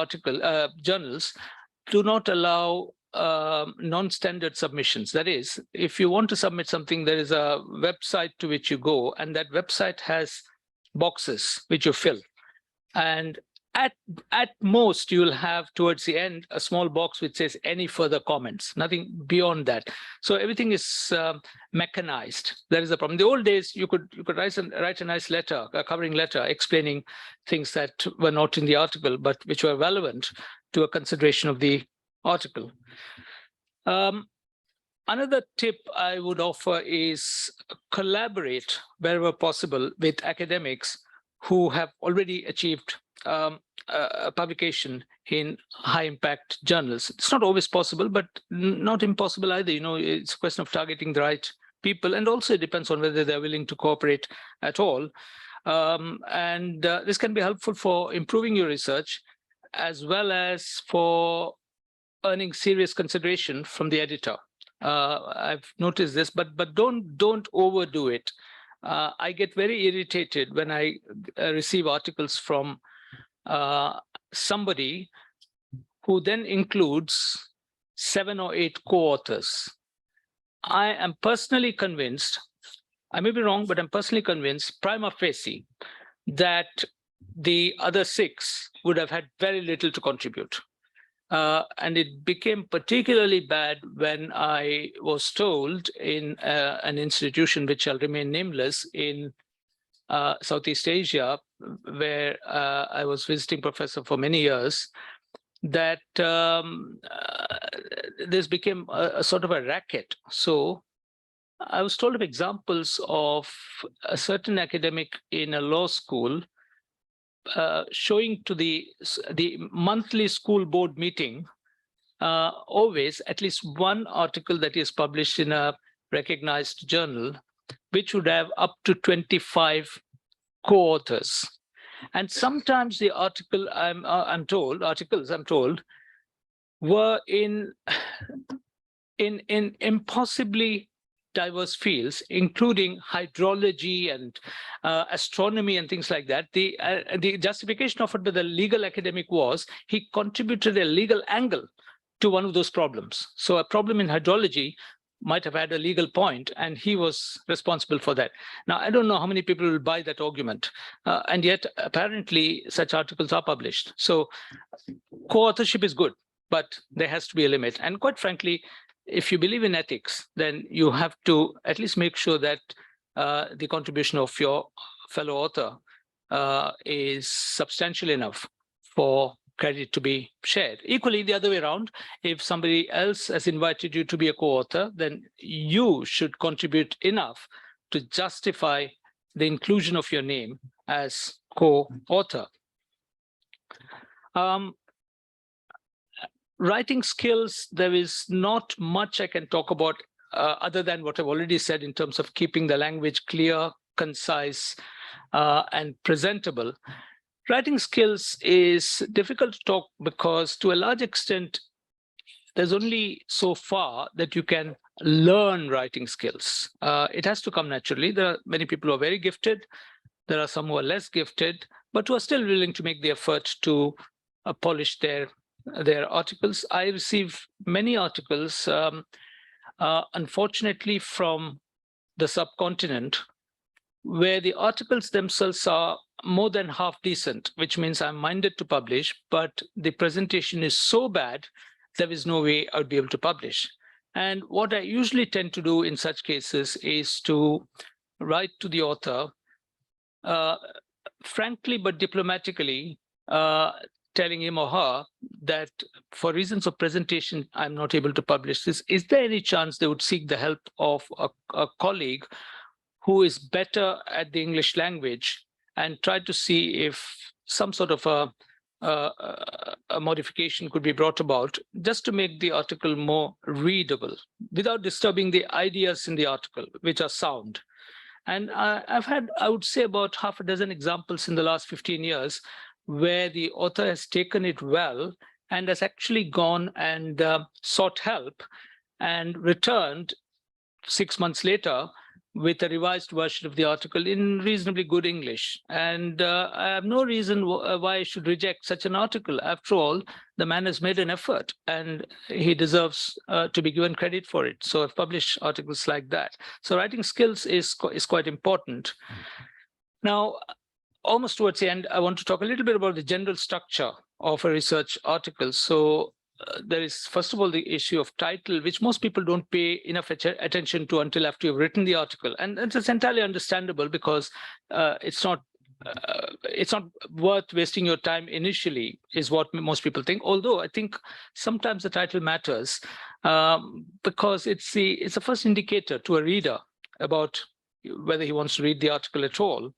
journals do not allow non-standard submissions. That is, if you want to submit something, there is a website to which you go, and that website has boxes which you fill. And at most, you'll have towards the end a small box which says "any further comments," nothing beyond that. So everything is mechanized. There is a problem. In the old days, you could write a nice letter, a covering letter, explaining things that were not in the article, but which were relevant to a consideration of the article. Another tip I would offer is collaborate wherever possible with academics who have already achieved a publication in high impact journals. It's not always possible, but not impossible either. You know, it's a question of targeting the right people, and also it depends on whether they're willing to cooperate at all. This can be helpful for improving your research, as well as for earning serious consideration from the editor. I've noticed this, but don't overdo it. I get very irritated when I receive articles from somebody who then includes 7 or 8 co-authors. I am personally convinced, I may be wrong, but I'm personally convinced, prima facie, that the other 6 would have had very little to contribute. And it became particularly bad when I was told in an institution which shall remain nameless in Southeast Asia, where I was visiting professor for many years, that this became a sort of a racket. So I was told of examples of a certain academic in a law school showing to the monthly school board meeting always at least one article that is published in a recognized journal, which would have up to 25 co-authors. And sometimes the article I'm told were in impossibly diverse fields, including hydrology and astronomy and things like that. The justification offered by the legal academic was he contributed a legal angle to one of those problems. So a problem in hydrology might have had a legal point, and he was responsible for that. Now, I don't know how many people will buy that argument, and yet apparently such articles are published. So co-authorship is good, but there has to be a limit. And quite frankly, if you believe in ethics, then you have to at least make sure that the contribution of your fellow author is substantial enough for credit to be shared. Equally, the other way around, if somebody else has invited you to be a co-author, then you should contribute enough to justify the inclusion of your name as co-author. Writing skills, there is not much I can talk about other than what I've already said in terms of keeping the language clear, concise, and presentable. Writing skills is difficult to talk because to a large extent, there's only so far that you can learn writing skills. It has to come naturally. There are many people who are very gifted. There are some who are less gifted, but who are still willing to make the effort to polish their articles. I receive many articles, unfortunately, from the subcontinent, where the articles themselves are more than half decent, which means I'm minded to publish, but the presentation is so bad, there is no way I would be able to publish. And what I usually tend to do in such cases is to write to the author, frankly but diplomatically, telling him or her that for reasons of presentation, I'm not able to publish this. Is there any chance they would seek the help of a colleague who is better at the English language, and try to see if some sort of a modification could be brought about just to make the article more readable without disturbing the ideas in the article, which are sound. And I've had, I would say, about half a dozen examples in the last 15 years where the author has taken it well and has actually gone and sought help and returned 6 months later with a revised version of the article in reasonably good English. And I have no reason why I should reject such an article. After all, the man has made an effort and he deserves to be given credit for it. So I've published articles like that. So writing skills is quite important. Now, almost towards the end, I want to talk a little bit about the general structure of a research article. So there is, first of all, the issue of title, which most people don't pay enough attention to until after you've written the article. And it's entirely understandable because it's not worth wasting your time initially, is what most people think. Although I think sometimes the title matters because it's the first indicator to a reader about whether he wants to read the article at all.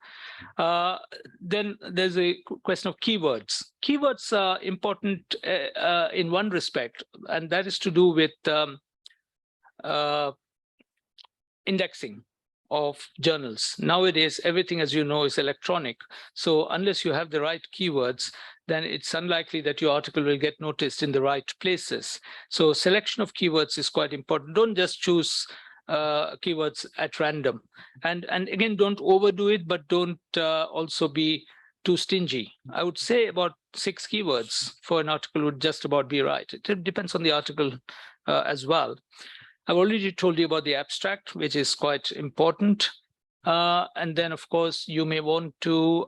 Then there's a question of keywords. Keywords are important in one respect, and that is to do with indexing of journals. Nowadays, everything, as you know, is electronic. So unless you have the right keywords, then it's unlikely that your article will get noticed in the right places. So selection of keywords is quite important. Don't just choose keywords at random. And again, don't overdo it, but don't also be too stingy. I would say about 6 keywords for an article would just about be right. It depends on the article as well. I've already told you about the abstract, which is quite important. And then, of course, you may want to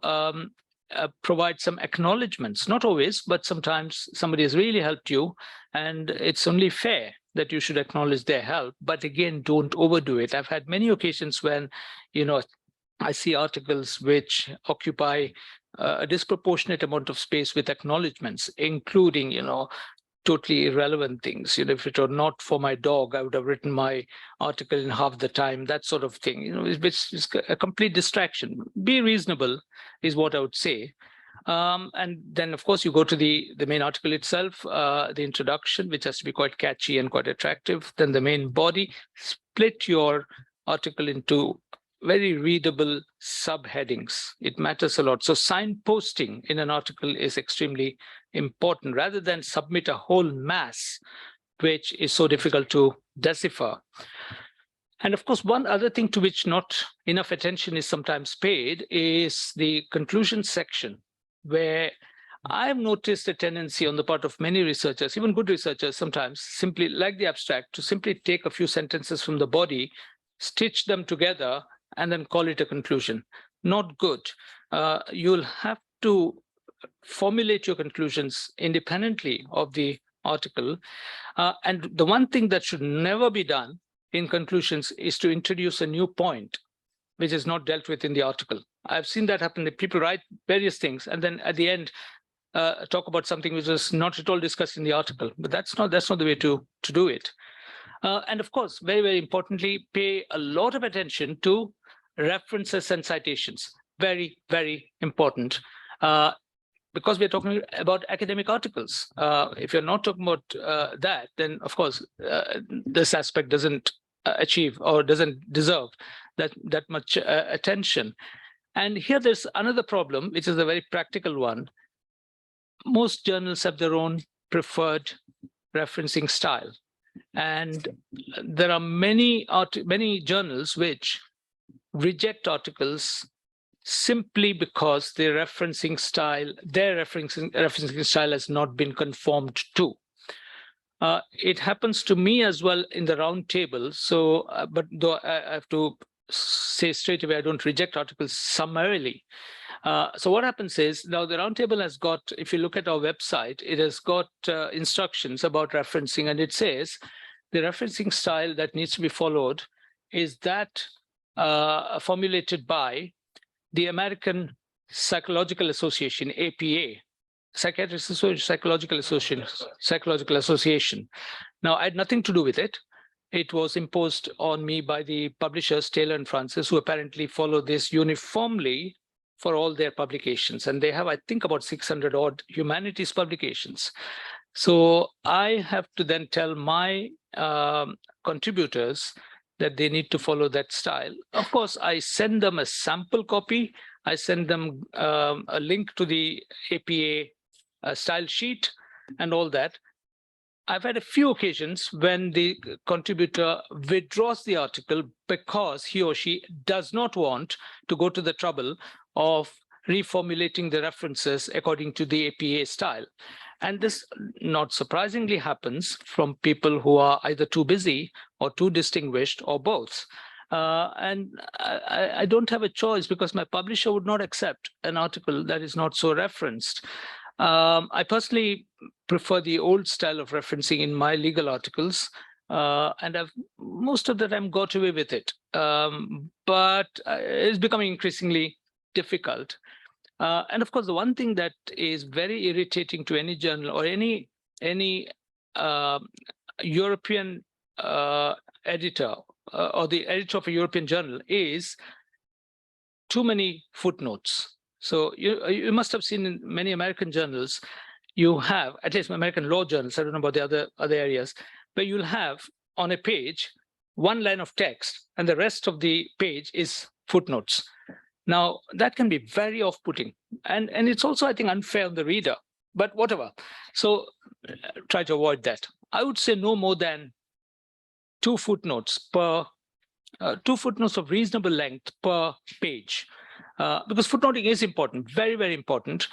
provide some acknowledgements, not always, but sometimes somebody has really helped you, and it's only fair that you should acknowledge their help. But again, don't overdo it. I've had many occasions when, I see articles which occupy a disproportionate amount of space with acknowledgements, including, totally irrelevant things. If it were not for my dog, I would have written my article in half the time, that sort of thing, which is a complete distraction. Be reasonable is what I would say. And then, of course, you go to the main article itself, the introduction, which has to be quite catchy and quite attractive. Then the main body. Split your article into very readable subheadings. It matters a lot. So signposting in an article is extremely important, rather than submit a whole mass, which is so difficult to decipher. And of course, one other thing to which not enough attention is sometimes paid is the conclusion section, where I've noticed a tendency on the part of many researchers, even good researchers sometimes, simply like the abstract, to simply take a few sentences from the body, stitch them together, and then call it a conclusion. Not good. You'll have to formulate your conclusions independently of the article. And the one thing that should never be done in conclusions is to introduce a new point which is not dealt with in the article. I've seen that happen. People write various things and then at the end talk about something which was not at all discussed in the article. But that's not the way to do it. And of course, very, very importantly, pay a lot of attention to references and citations. Very, very important. Because we're talking about academic articles. If you're not talking about that, then of course, this aspect doesn't achieve or doesn't deserve that much attention. And here there's another problem, which is a very practical one. Most journals have their own preferred referencing style. And there are many journals which reject articles simply because their referencing style has not been conformed to. It happens to me as well in the round table. So, but though I have to say straight away, I don't reject articles summarily. So what happens is now the roundtable has got, if you look at our website, it has got instructions about referencing, and it says the referencing style that needs to be followed is that formulated by the American Psychological Association, APA, Psychiatric Psychological Association. Now, I had nothing to do with it. It was imposed on me by the publishers, Taylor and Francis, who apparently follow this uniformly for all their publications. And they have, I think, about 600 odd humanities publications. So I have to then tell my contributors that they need to follow that style. Of course, I send them a sample copy. I send them a link to the APA style sheet and all that. I've had a few occasions when the contributor withdraws the article because he or she does not want to go to the trouble of reformulating the references according to the APA style. And this, not surprisingly, happens from people who are either too busy or too distinguished or both. And I don't have a choice because my publisher would not accept an article that is not so referenced. I personally prefer the old style of referencing in my legal articles, and I've most of the time got away with it. But it's becoming increasingly difficult. And of course, the one thing that is very irritating to any journal or any European editor or the editor of a European journal is too many footnotes. So you must have seen in many American journals, you have, at least American law journals, I don't know about the other areas, where you'll have on a page one line of text and the rest of the page is footnotes. Now, that can be very off-putting. And it's also, I think, unfair on the reader, but whatever. So try to avoid that. I would say no more than 2 footnotes per, 2 footnotes of reasonable length per page. Because footnoting is important, very, very important,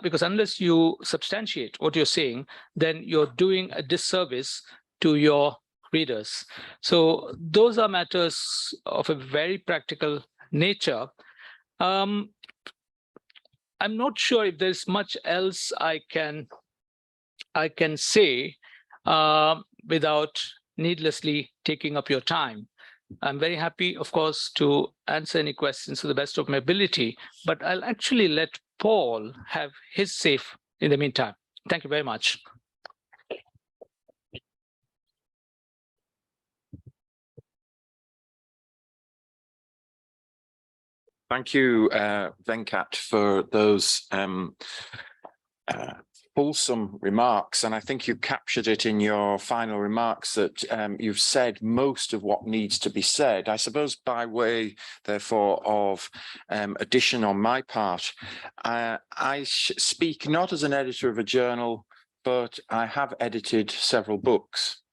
because unless you substantiate what you're saying, then you're doing a disservice to your readers. So those are matters of a very practical nature. I'm not sure if there's much else I can say without needlessly taking up your time. I'm very happy, of course, to answer any questions to the best of my ability, but I'll actually let Paul have his say in the meantime. Thank you very much. Thank you, Venkat, for those fulsome remarks. And I think you captured it in your final remarks that you've said most of what needs to be said. I suppose by way, therefore, of addition on my part, I speak not as an editor of a journal, but I have edited several books.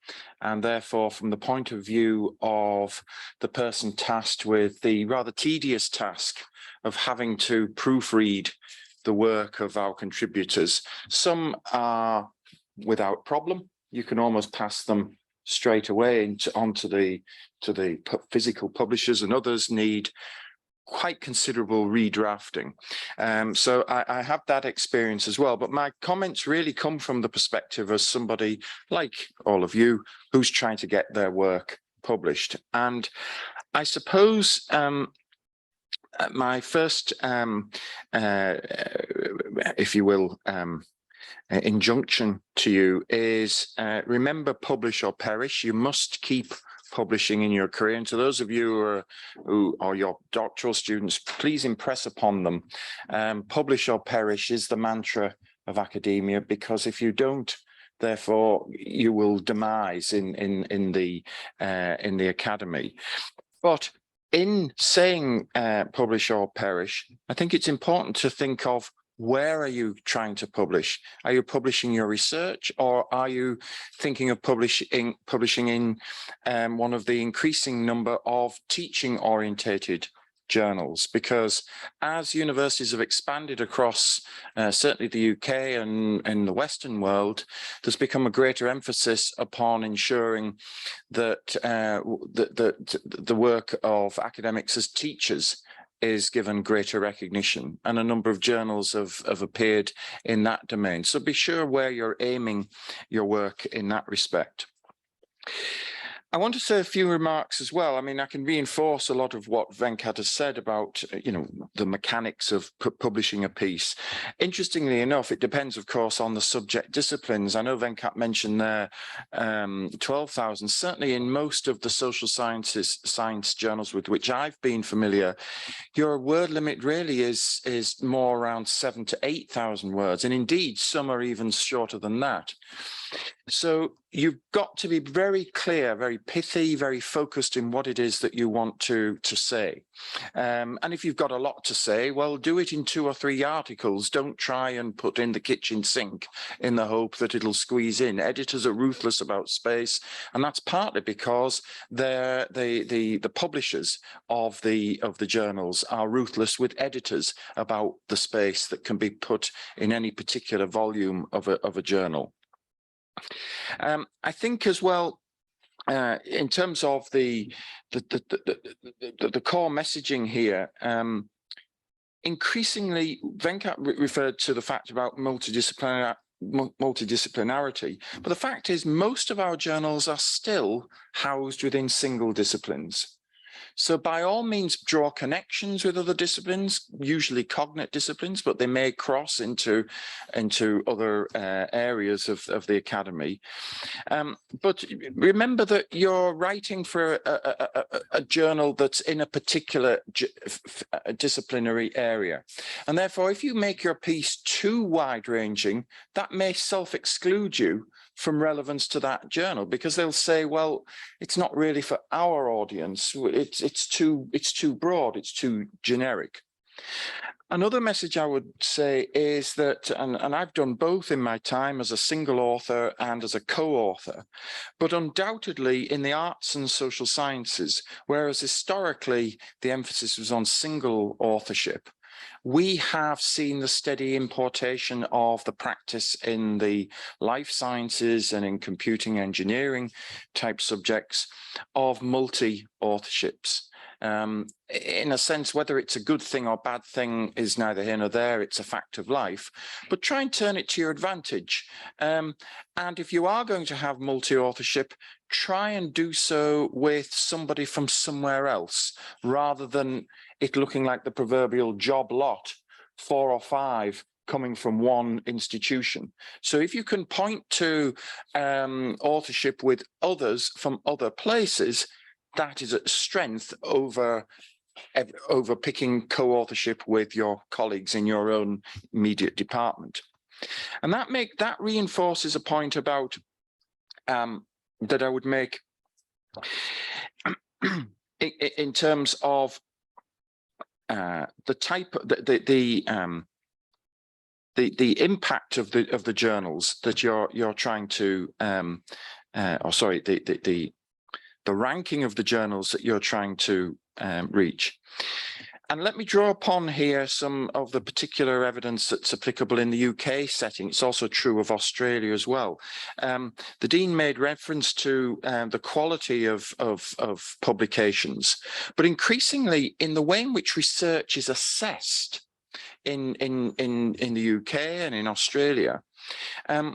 And therefore, from the point of view of the person tasked with the rather tedious task of having to proofread the work of our contributors, some are without problem. You can almost pass them straight away onto the physical publishers, and others need quite considerable redrafting. So I have that experience as well, but my comments really come from the perspective as somebody like all of you who's trying to get their work published. And I suppose my first, if you will, injunction to you is remember, publish or perish. You must keep publishing in your career. And to those of you who are your doctoral students, please impress upon them, publish or perish is the mantra of academia, because if you don't, therefore you will demise in the academy. But in saying publish or perish, I think it's important to think of, where are you trying to publish? Are you publishing your research, or are you thinking of publishing in one of the increasing number of teaching orientated journals? Because as universities have expanded across certainly the UK and the Western world, there's become a greater emphasis upon ensuring that the work of academics as teachers is given greater recognition, and a number of journals have appeared in that domain. So be sure where you're aiming your work in that respect. I want to say a few remarks as well. I mean, I can reinforce a lot of what Venkat has said about, the mechanics of publishing a piece. Interestingly enough, it depends, of course, on the subject disciplines. I know Venkat mentioned there 12,000. Certainly in most of the social science journals with which I've been familiar, your word limit really is more around 7,000 to 8,000 words. And indeed, some are even shorter than that. So you've got to be very clear, very pithy, very focused in what it is that you want to say. And if you've got a lot to say, well, do it in 2 or 3 articles. Don't try and put in the kitchen sink in the hope that it'll squeeze in. Editors are ruthless about space, and that's partly because they're the publishers of the journals are ruthless with editors about the space that can be put in any particular volume of a journal. I think as well, in terms of the core messaging here, increasingly Venkat referred to the fact about multidisciplinarity, but the fact is most of our journals are still housed within single disciplines. So by all means, draw connections with other disciplines, usually cognate disciplines, but they may cross into other areas of the academy. But remember that you're writing for a journal that's in a particular disciplinary area. And therefore, if you make your piece too wide-ranging, that may self-exclude you from relevance to that journal, because they'll say, well, it's not really for our audience. It's too broad, it's too generic. Another message I would say is that, and I've done both in my time as a single author and as a co-author, but undoubtedly in the arts and social sciences, whereas historically the emphasis was on single authorship, we have seen the steady importation of the practice in the life sciences and in computing engineering type subjects of multi-authorships. In a sense, whether it's a good thing or bad thing is neither here nor there, it's a fact of life, but try and turn it to your advantage. And if you are going to have multi-authorship, try and do so with somebody from somewhere else, rather than it looking like the proverbial job lot, 4 or 5 coming from one institution. So if you can point to authorship with others from other places, that is a strength over picking co-authorship with your colleagues in your own immediate department. And that reinforces a point about that I would make in terms of the type, the impact of the journals that you're trying to, or sorry, the ranking of the journals that you're trying to reach. And let me draw upon here some of the particular evidence that's applicable in the UK setting. It's also true of Australia as well. The Dean made reference to the quality of publications, but increasingly in the way in which research is assessed in the UK and in Australia.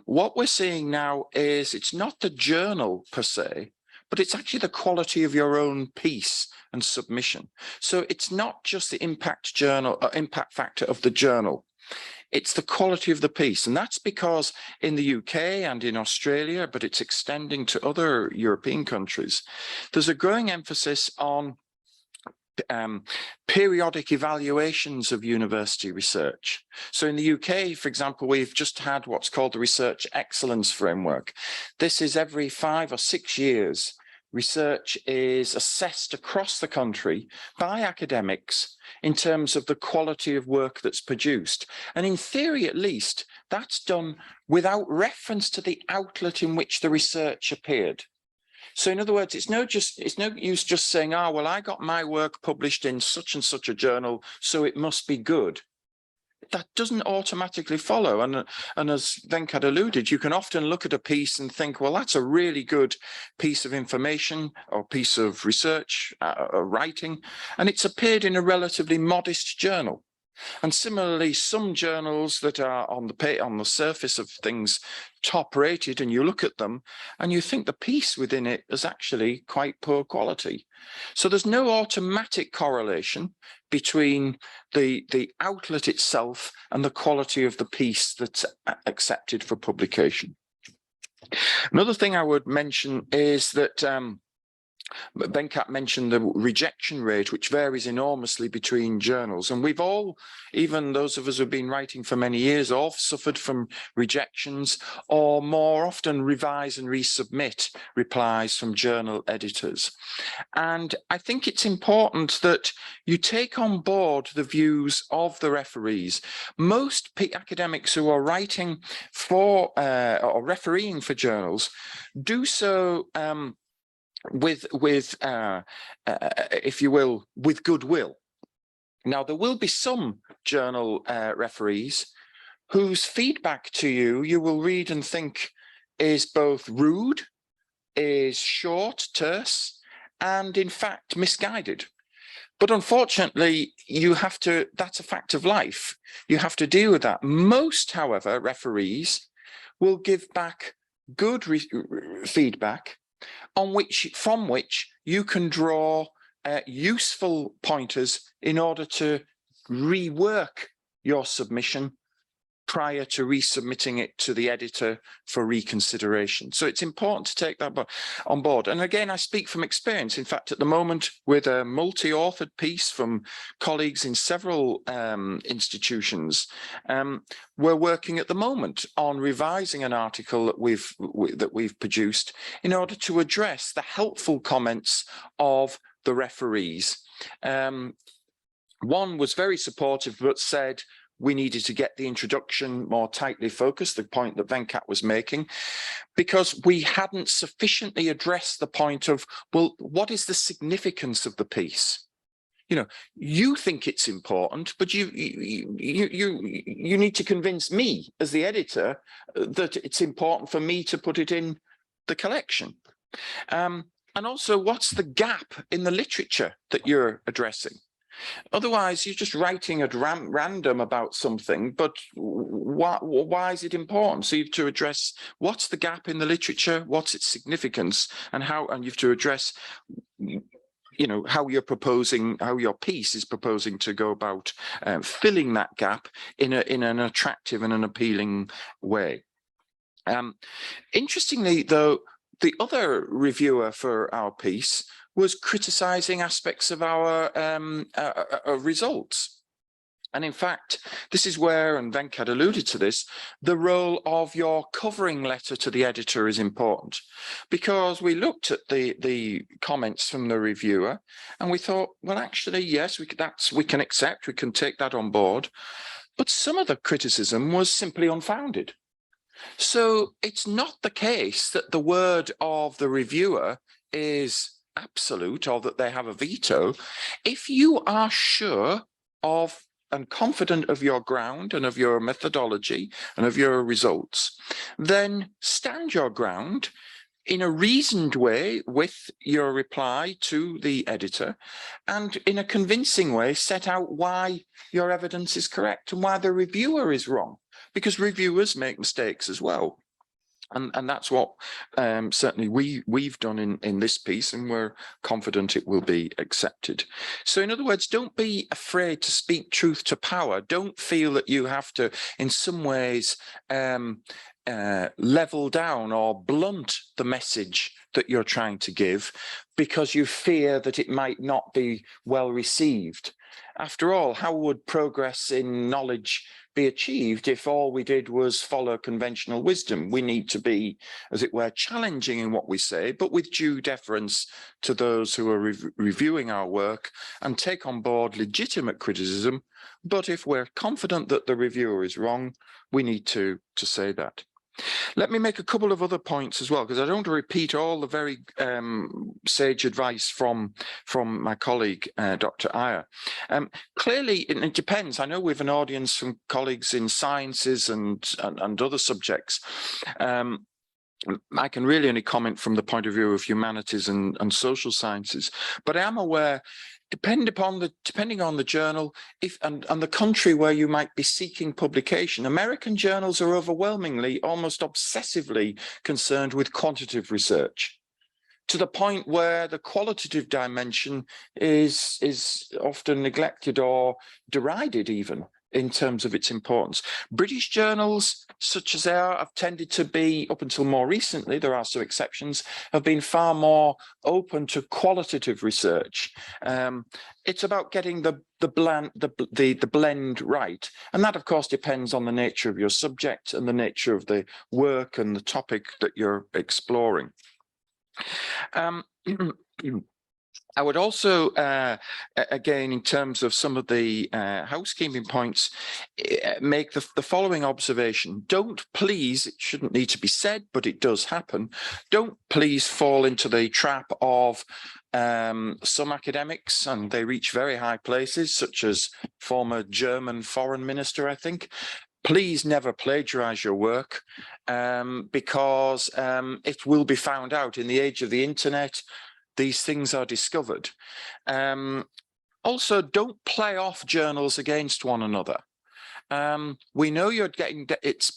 What we're seeing now is it's not the journal per se, but it's actually the quality of your own piece and submission. So it's not just the impact factor of the journal, it's the quality of the piece. And that's because in the UK and in Australia, but it's extending to other European countries, there's a growing emphasis on periodic evaluations of university research. So in the UK, for example, we've just had what's called the Research Excellence Framework. This is every 5 or 6 years. Research is assessed across the country by academics in terms of the quality of work that's produced. And in theory, at least, that's done without reference to the outlet in which the research appeared. So in other words, it's no use just saying, oh, well, I got my work published in such and such a journal, so it must be good. That doesn't automatically follow. And as Venkat alluded, you can often look at a piece and think, well, that's a really good piece of information or piece of research, writing, and it's appeared in a relatively modest journal. And similarly, some journals that are on the surface of things top rated, and you look at them and you think the piece within it is actually quite poor quality. So there's no automatic correlation between the outlet itself and the quality of the piece that's accepted for publication. Another thing I would mention is that Venkat mentioned the rejection rate, which varies enormously between journals. And we've all, even those of us who've been writing for many years, all suffered from rejections, or more often revise and resubmit replies from journal editors. And I think it's important that you take on board the views of the referees. Most academics who are writing for or refereeing for journals do so if you will, with goodwill. Now, there will be some journal referees whose feedback to you will read and think is both rude, is short, terse, and in fact misguided. But unfortunately, that's a fact of life. You have to deal with that. Most, however, referees will give back good feedback from which you can draw useful pointers in order to rework your submission prior to resubmitting it to the editor for reconsideration. So it's important to take that on board. And again, I speak from experience. In fact, at the moment, with a multi-authored piece from colleagues in several institutions, we're working at the moment on revising an article that we've produced in order to address the helpful comments of the referees. One was very supportive, but said, we needed to get the introduction more tightly focused, the point that Venkat was making, because we hadn't sufficiently addressed the point of, well, what is the significance of the piece? You know, you think it's important, but you need to convince me as the editor that it's important for me to put it in the collection. And also, what's the gap in the literature that you're addressing? Otherwise, you're just writing at random about something, but why is it important? So you have to address what's the gap in the literature, what's its significance, and you have to address, you know, how you're proposing, how your piece is proposing to go about filling that gap in an attractive and an appealing way. Interestingly, though, the other reviewer for our piece was criticizing aspects of our results. And in fact, this is where, and Venkat alluded to this, the role of your covering letter to the editor is important, because we looked at the comments from the reviewer and we thought, well, actually, yes, we can accept, we can take that on board. But some of the criticism was simply unfounded. So it's not the case that the word of the reviewer is absolute or that they have a veto. If you are sure of and confident of your ground and of your methodology and of your results, then stand your ground in a reasoned way with your reply to the editor, and in a convincing way set out why your evidence is correct and why the reviewer is wrong, because reviewers make mistakes as well. And that's what certainly we've done in this piece, and we're confident it will be accepted. So in other words, don't be afraid to speak truth to power. Don't feel that you have to, in some ways, level down or blunt the message that you're trying to give because you fear that it might not be well received. After all, how would progress in knowledge be achieved if all we did was follow conventional wisdom? We need to be, as it were, challenging in what we say, but with due deference to those who are reviewing our work, and take on board legitimate criticism. But if we're confident that the reviewer is wrong, we need to say that. Let me make a couple of other points as well, because I don't want to repeat all the very sage advice from my colleague, Dr. Iyer. Clearly, it depends. I know we have an audience from colleagues in sciences and other subjects. I can really only comment from the point of view of humanities and social sciences, but I am aware, depending on the journal and the country where you might be seeking publication, American journals are overwhelmingly, almost obsessively concerned with quantitative research, to the point where the qualitative dimension is often neglected or derided even in terms of its importance. British journals, such as ours, have tended to be, up until more recently, there are some exceptions, have been far more open to qualitative research. It's about getting the blend right. And that, of course, depends on the nature of your subject and the nature of the work and the topic that you're exploring. I would also, again, in terms of some of the housekeeping points, make the following observation. Don't please, it shouldn't need to be said, but it does happen. Don't please fall into the trap of some academics, and they reach very high places, such as former German foreign minister, I think. Please never plagiarize your work because it will be found out. In the age of the internet, these things are discovered. Also, don't play off journals against one another. We know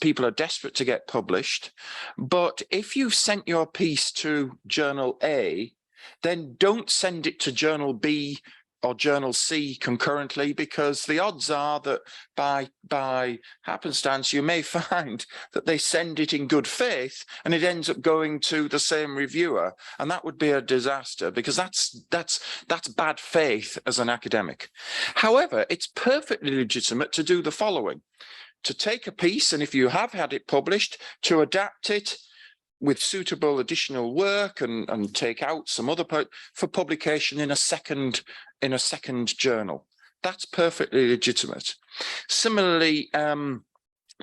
people are desperate to get published, but if you've sent your piece to journal A then don't send it to Journal B or Journal C concurrently, because the odds are that by happenstance, you may find that they send it in good faith and it ends up going to the same reviewer. And that would be a disaster, because that's bad faith as an academic. However, it's perfectly legitimate to do the following: to take a piece, and if you have had it published, to adapt it with suitable additional work and take out some other part for publication in a second journal. That's perfectly legitimate. Similarly,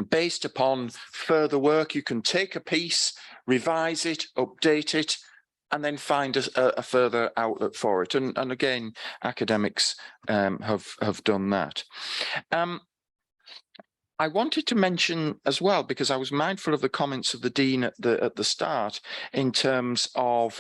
based upon further work, you can take a piece, revise it, update it, and then find a further outlet for it. And again, academics have done that. I wanted to mention as well, because I was mindful of the comments of the Dean at the start in terms of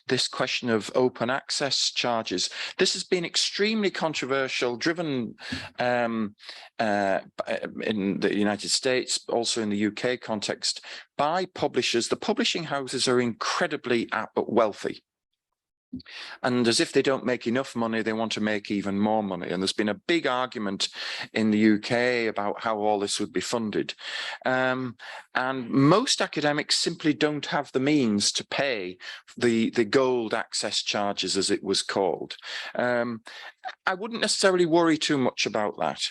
this question of open access charges. This has been extremely controversial, driven in the United States, also in the UK context, by publishers. The publishing houses are incredibly wealthy. And as if they don't make enough money, they want to make even more money. And there's been a big argument in the UK about how all this would be funded. And most academics simply don't have the means to pay the gold access charges, as it was called. I wouldn't necessarily worry too much about that.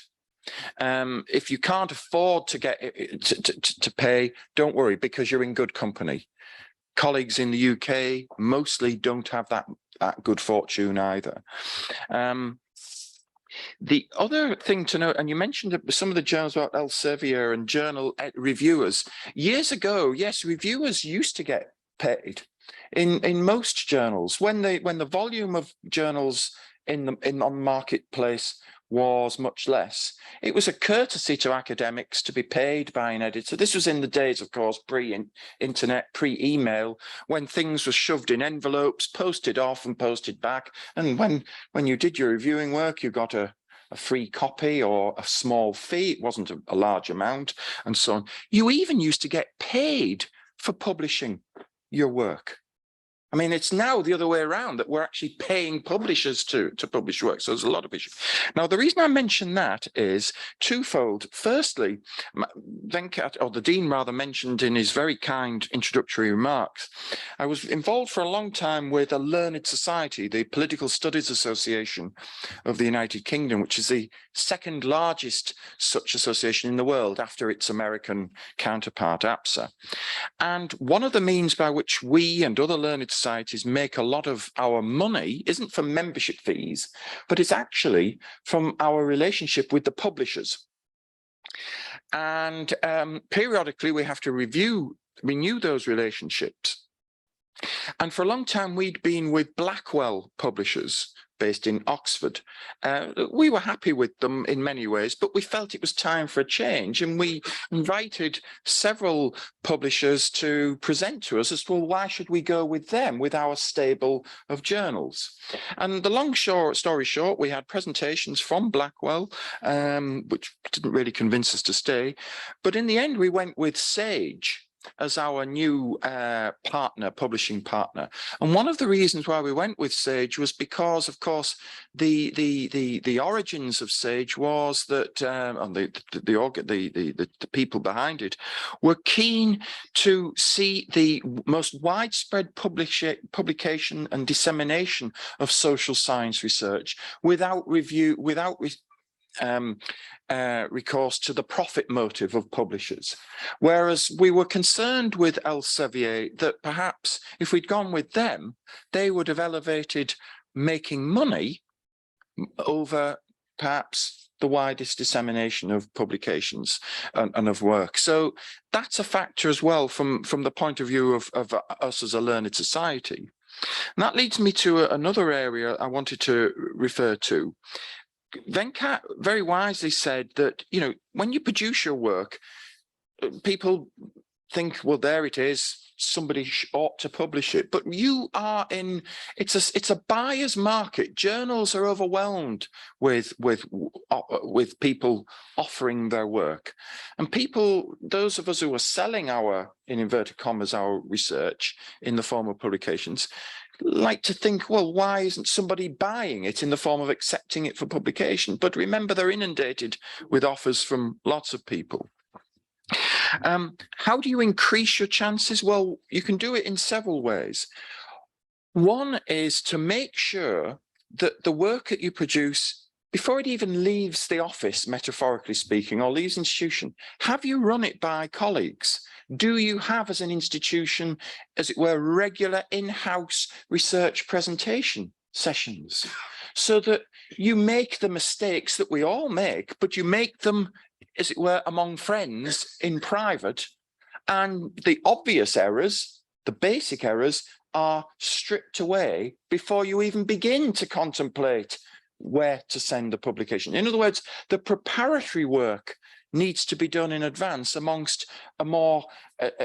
If you can't afford to get to pay, don't worry, because you're in good company. Colleagues in the UK mostly don't have that good fortune either. The other thing to note, and you mentioned some of the journals about Elsevier and journal reviewers. Years ago, yes, reviewers used to get paid in most journals when the volume of journals on marketplace was much less. It was a courtesy to academics to be paid by an editor. This was in the days, of course, pre-internet, pre-email, when things were shoved in envelopes, posted off and posted back. And when you did your reviewing work, you got a free copy or a small fee. It wasn't a large amount, and so on. You even used to get paid for publishing your work. I mean, it's now the other way around, that we're actually paying publishers to publish work. So there's a lot of issues. Now, the reason I mention that is twofold. Firstly, Venkat, or the Dean rather, mentioned in his very kind introductory remarks, I was involved for a long time with a learned society, the Political Studies Association of the United Kingdom, which is the second largest such association in the world after its American counterpart, APSA. And one of the means by which we and other learned societies make a lot of our money isn't from membership fees, but it's actually from our relationship with the publishers. And periodically we have to renew those relationships. And for a long time we'd been with Blackwell publishers based in Oxford. We were happy with them in many ways, but we felt it was time for a change, and we invited several publishers to present to us as, well, why should we go with them, with our stable of journals? And the long story short, we had presentations from Blackwell, which didn't really convince us to stay, but in the end we went with Sage as our new publishing partner. And one of the reasons why we went with Sage was because, of course, the origins of Sage was that the people behind it were keen to see the most widespread publication and dissemination of social science research without recourse to the profit motive of publishers. Whereas we were concerned with Elsevier that perhaps if we'd gone with them, they would have elevated making money over perhaps the widest dissemination of publications and of work. So that's a factor as well from the point of view of us as a learned society. And that leads me to another area I wanted to refer to. Venkat very wisely said that, you know, when you produce your work, people think, well, there it is, somebody ought to publish it. But you are in, it's a buyer's market. Journals are overwhelmed with people offering their work. And people, those of us who are selling our, in inverted commas, our research in the form of publications, like to think, well, why isn't somebody buying it in the form of accepting it for publication? But remember, they're inundated with offers from lots of people. How do you increase your chances? Well, you can do it in several ways. One is to make sure that the work that you produce, before it even leaves the office, metaphorically speaking, or leaves institution, have you run it by colleagues? Do you have, as an institution, as it were, regular in-house research presentation sessions, so that you make the mistakes that we all make, but you make them, as it were, among friends in private, and the obvious errors, the basic errors, are stripped away before you even begin to contemplate where to send the publication. In other words, the preparatory work needs to be done in advance amongst a more,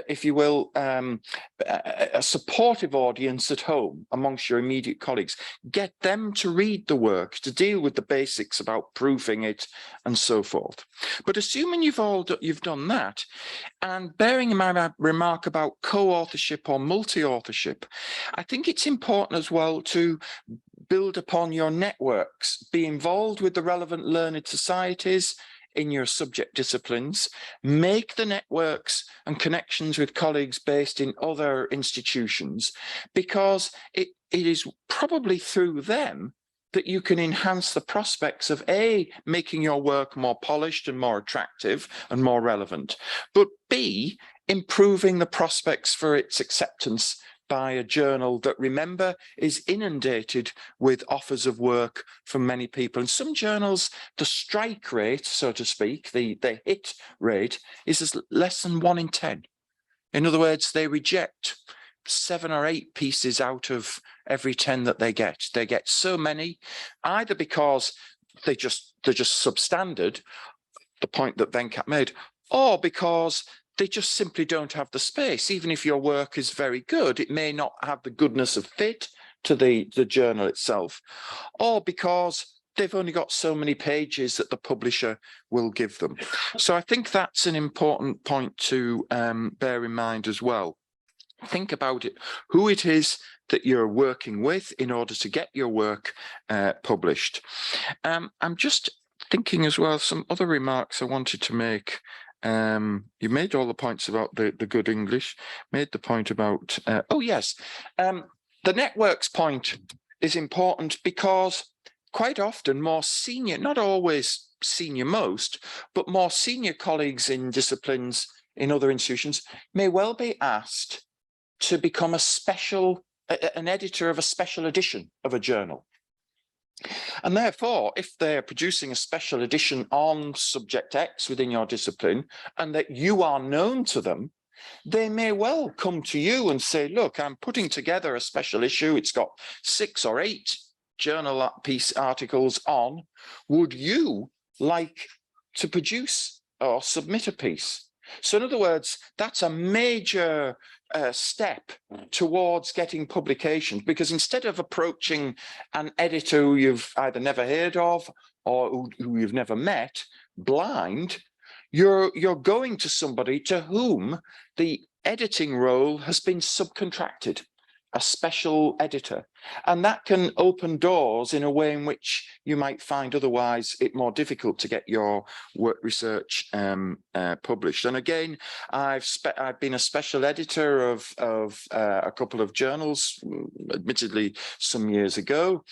if you will, a supportive audience at home, amongst your immediate colleagues. Get them to read the work, to deal with the basics about proofing it and so forth. But assuming you've done that, and bearing in mind my remark about co-authorship or multi-authorship, I think it's important as well to build upon your networks, be involved with the relevant learned societies in your subject disciplines, make the networks and connections with colleagues based in other institutions, because it is probably through them that you can enhance the prospects of A, making your work more polished and more attractive and more relevant, but B, improving the prospects for its acceptance by a journal that, remember, is inundated with offers of work from many people. And some journals, the strike rate, so to speak, the hit rate is less than 1 in 10. In other words, they reject 7 or 8 pieces out of every 10 that they get. They get so many, either because they're just substandard, the point that Venkat made, or because they just simply don't have the space. Even if your work is very good, it may not have the goodness of fit to the journal itself, or because they've only got so many pages that the publisher will give them. So I think that's an important point to bear in mind as well. Think about it, who it is that you're working with in order to get your work published. I'm just thinking as well, some other remarks I wanted to make. You made all the points about the good English, made the point about, oh yes, the networks point is important because quite often more senior, not always senior most, but more senior colleagues in disciplines in other institutions may well be asked to become an editor of a special edition of a journal. And therefore, if they're producing a special edition on subject X within your discipline, and that you are known to them, they may well come to you and say, look, I'm putting together a special issue. It's got 6 or 8 journal piece articles on. Would you like to produce or submit a piece? So in other words, that's a major step towards getting publications, because instead of approaching an editor who you've either never heard of or who you've never met blind, you're going to somebody to whom the editing role has been subcontracted, a special editor, and that can open doors in a way in which you might find otherwise it more difficult to get your work research published. And again, I've been a special editor of a couple of journals, admittedly some years ago,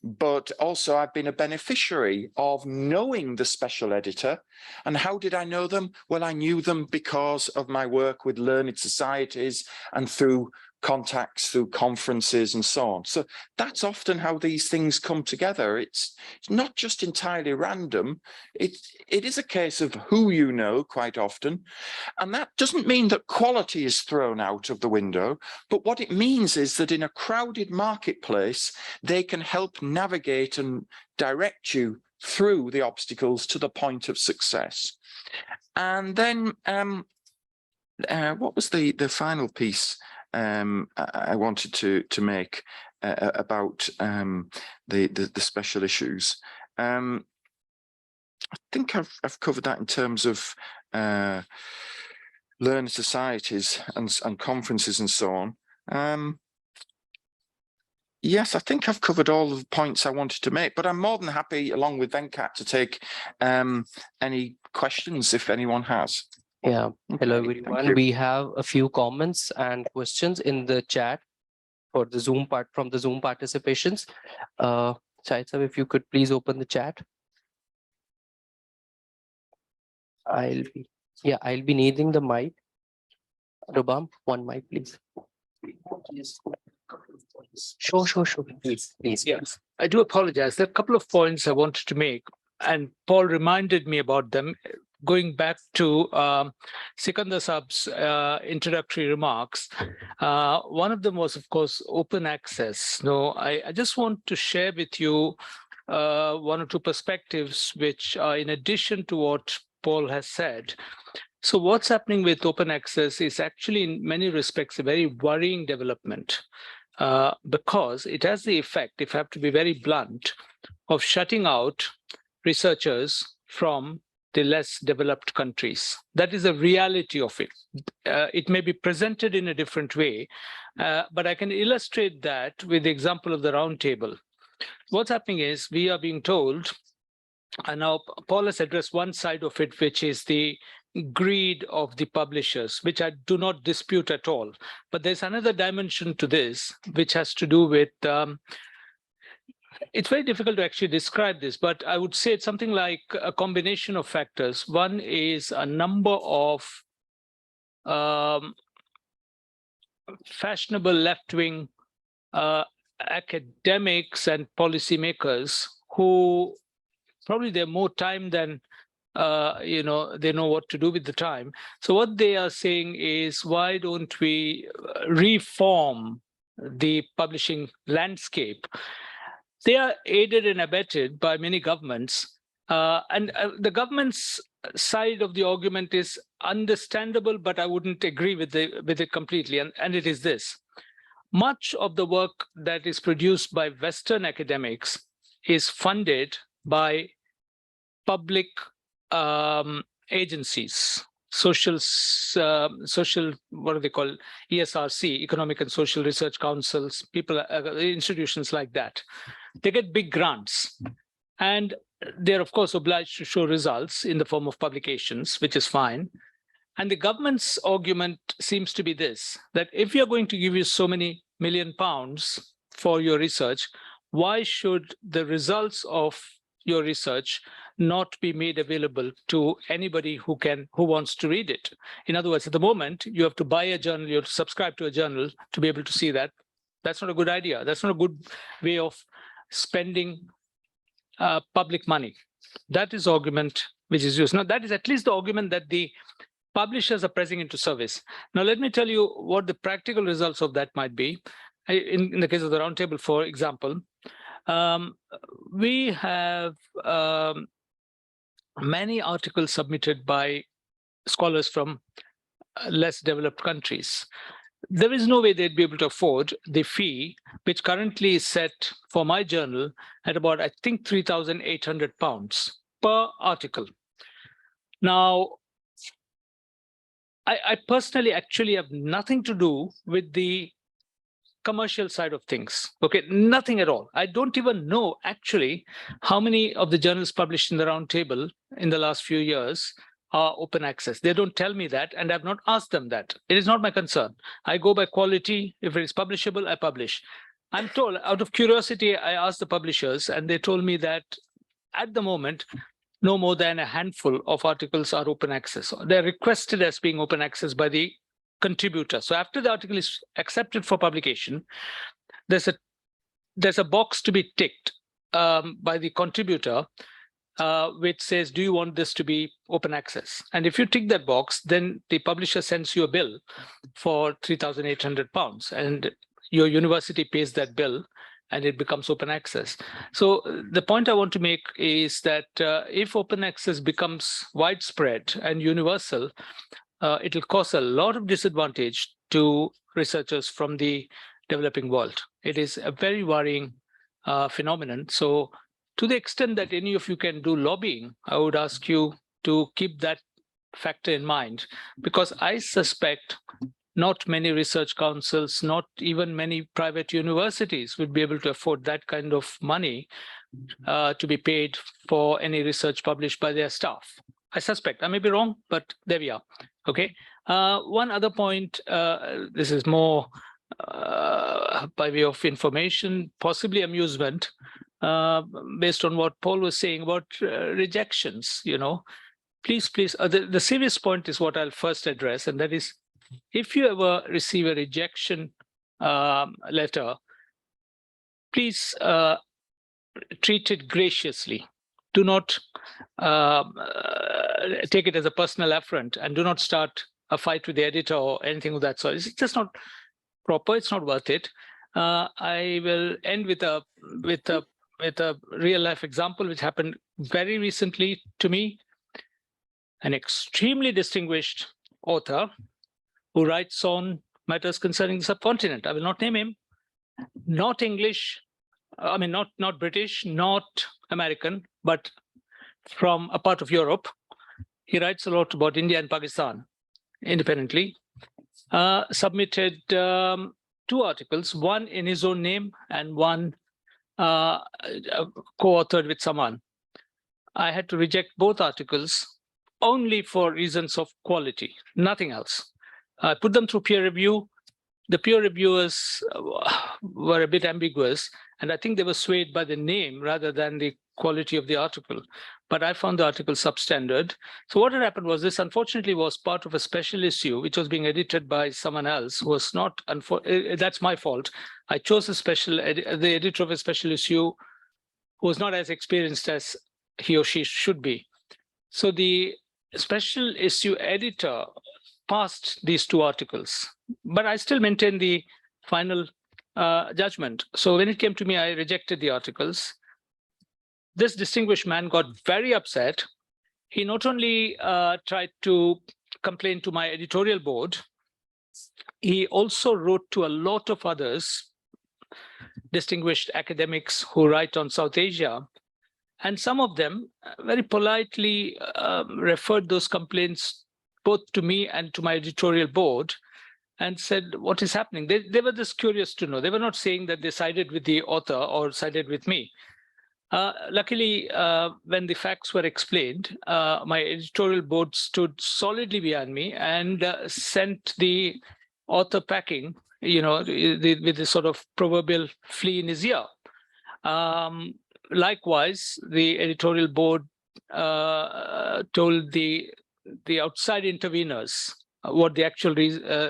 but also I've been a beneficiary of knowing the special editor. And how did I know them? Well, I knew them because of my work with learned societies and through contacts, through conferences and so on. So that's often how these things come together. It's not just entirely random. It is a case of who you know quite often. And that doesn't mean that quality is thrown out of the window, but what it means is that in a crowded marketplace, they can help navigate and direct you through the obstacles to the point of success. And then what was the final piece I wanted to make about the special issues? I think I've covered that in terms of learned societies and conferences and so on. Yes, I think I've covered all of the points I wanted to make, but I'm more than happy, along with Venkat, to take any questions if anyone has. Yeah, hello Okay, thank everyone. you. We have a few comments and questions in the chat for the Zoom part from the Zoom participations. Shahid sir, if you could please open the chat. I'll be needing the mic. Rubam, one mic, please. Yes. Sure. Please. Yes, I do apologize. There are a couple of points I wanted to make, and Paul reminded me about them. Going back to Sikandar Saab's introductory remarks, one of them was, of course, open access. No, I just want to share with you one or two perspectives, which are in addition to what Paul has said. So what's happening with open access is actually, in many respects, a very worrying development. Because it has the effect, if I have to be very blunt, of shutting out researchers from the less developed countries. That is the reality of it. It may be presented in a different way, but I can illustrate that with the example of the roundtable. What's happening is we are being told, and now Paul has addressed one side of it, which is the greed of the publishers, which I do not dispute at all. But there's another dimension to this, which has to do with, it's very difficult to actually describe this, but I would say it's something like a combination of factors. One is a number of fashionable left-wing academics and policymakers who probably they have more time than they know what to do with the time. So what they are saying is, why don't we reform the publishing landscape? They are aided and abetted by many governments, and the government's side of the argument is understandable, but I wouldn't agree with it completely. And it is this: much of the work that is produced by Western academics is funded by public agencies, social, what do they call, ESRC, Economic and Social Research Councils, institutions like that. They get big grants, and they're of course obliged to show results in the form of publications, which is fine. And the government's argument seems to be this, that if you're going to give you so many £1 million for your research, why should the results of your research not be made available to anybody who wants to read it? In other words, at the moment, you have to buy a journal, you have to subscribe to a journal to be able to see that. That's not a good idea. That's not a good way of spending public money. That is argument which is used. Now, that is at least the argument that the publishers are pressing into service. Now, let me tell you what the practical results of that might be. In the case of the roundtable, for example, we have many articles submitted by scholars from less developed countries. There is no way they'd be able to afford the fee, which currently is set for my journal at about, I think, £3,800 per article. Now, I personally actually have nothing to do with the commercial side of things. Okay, nothing at all. I don't even know actually how many of the journals published in the roundtable in the last few years are open access. They don't tell me that, and I've not asked them that. It is not my concern. I go by quality. If it is publishable, I publish. I'm told, out of curiosity, I asked the publishers, and they told me that at the moment, no more than a handful of articles are open access. They're requested as being open access by the contributor. So after the article is accepted for publication, there's a box to be ticked by the contributor, which says, do you want this to be open access? And if you tick that box, then the publisher sends you a bill for £3,800, and your university pays that bill, and it becomes open access. So the point I want to make is that if open access becomes widespread and universal, it will cause a lot of disadvantage to researchers from the developing world. It is a very worrying phenomenon. So to the extent that any of you can do lobbying, I would ask you to keep that factor in mind, because I suspect not many research councils, not even many private universities would be able to afford that kind of money to be paid for any research published by their staff. I suspect, I may be wrong, but there we are. Okay. One other point, this is more by way of information, possibly amusement, based on what Paul was saying about rejections, please, the serious point is what I'll first address, and that is, if you ever receive a rejection letter, please treat it graciously. Do not take it as a personal affront, and do not start a fight with the editor or anything of that sort. It's just not proper. It's not worth it. I will end with a real life example which happened very recently to me. An extremely distinguished author who writes on matters concerning the subcontinent. I will not name him. Not English, I mean, not British, not American, but from a part of Europe. He writes a lot about India and Pakistan independently. Submitted 2 articles, one in his own name and one co-authored with someone. I had to reject both articles only for reasons of quality, nothing else. I put them through peer review. The peer reviewers were a bit ambiguous, and I think they were swayed by the name rather than the quality of the article. But I found the article substandard. So what had happened was, this unfortunately was part of a special issue which was being edited by someone else who was not, that's my fault. I chose the editor of a special issue who was not as experienced as he or she should be. So the special issue editor passed these 2 articles, but I still maintain the final judgment. So when it came to me, I rejected the articles. This distinguished man got very upset. He not only tried to complain to my editorial board, he also wrote to a lot of others, distinguished academics who write on South Asia. And some of them very politely referred those complaints both to me and to my editorial board and said, what is happening? They were just curious to know. They were not saying that they sided with the author or sided with me. Luckily, when the facts were explained, my editorial board stood solidly behind me and sent the author packing, with this sort of proverbial flea in his ear. Likewise, the editorial board told the outside interveners what the actual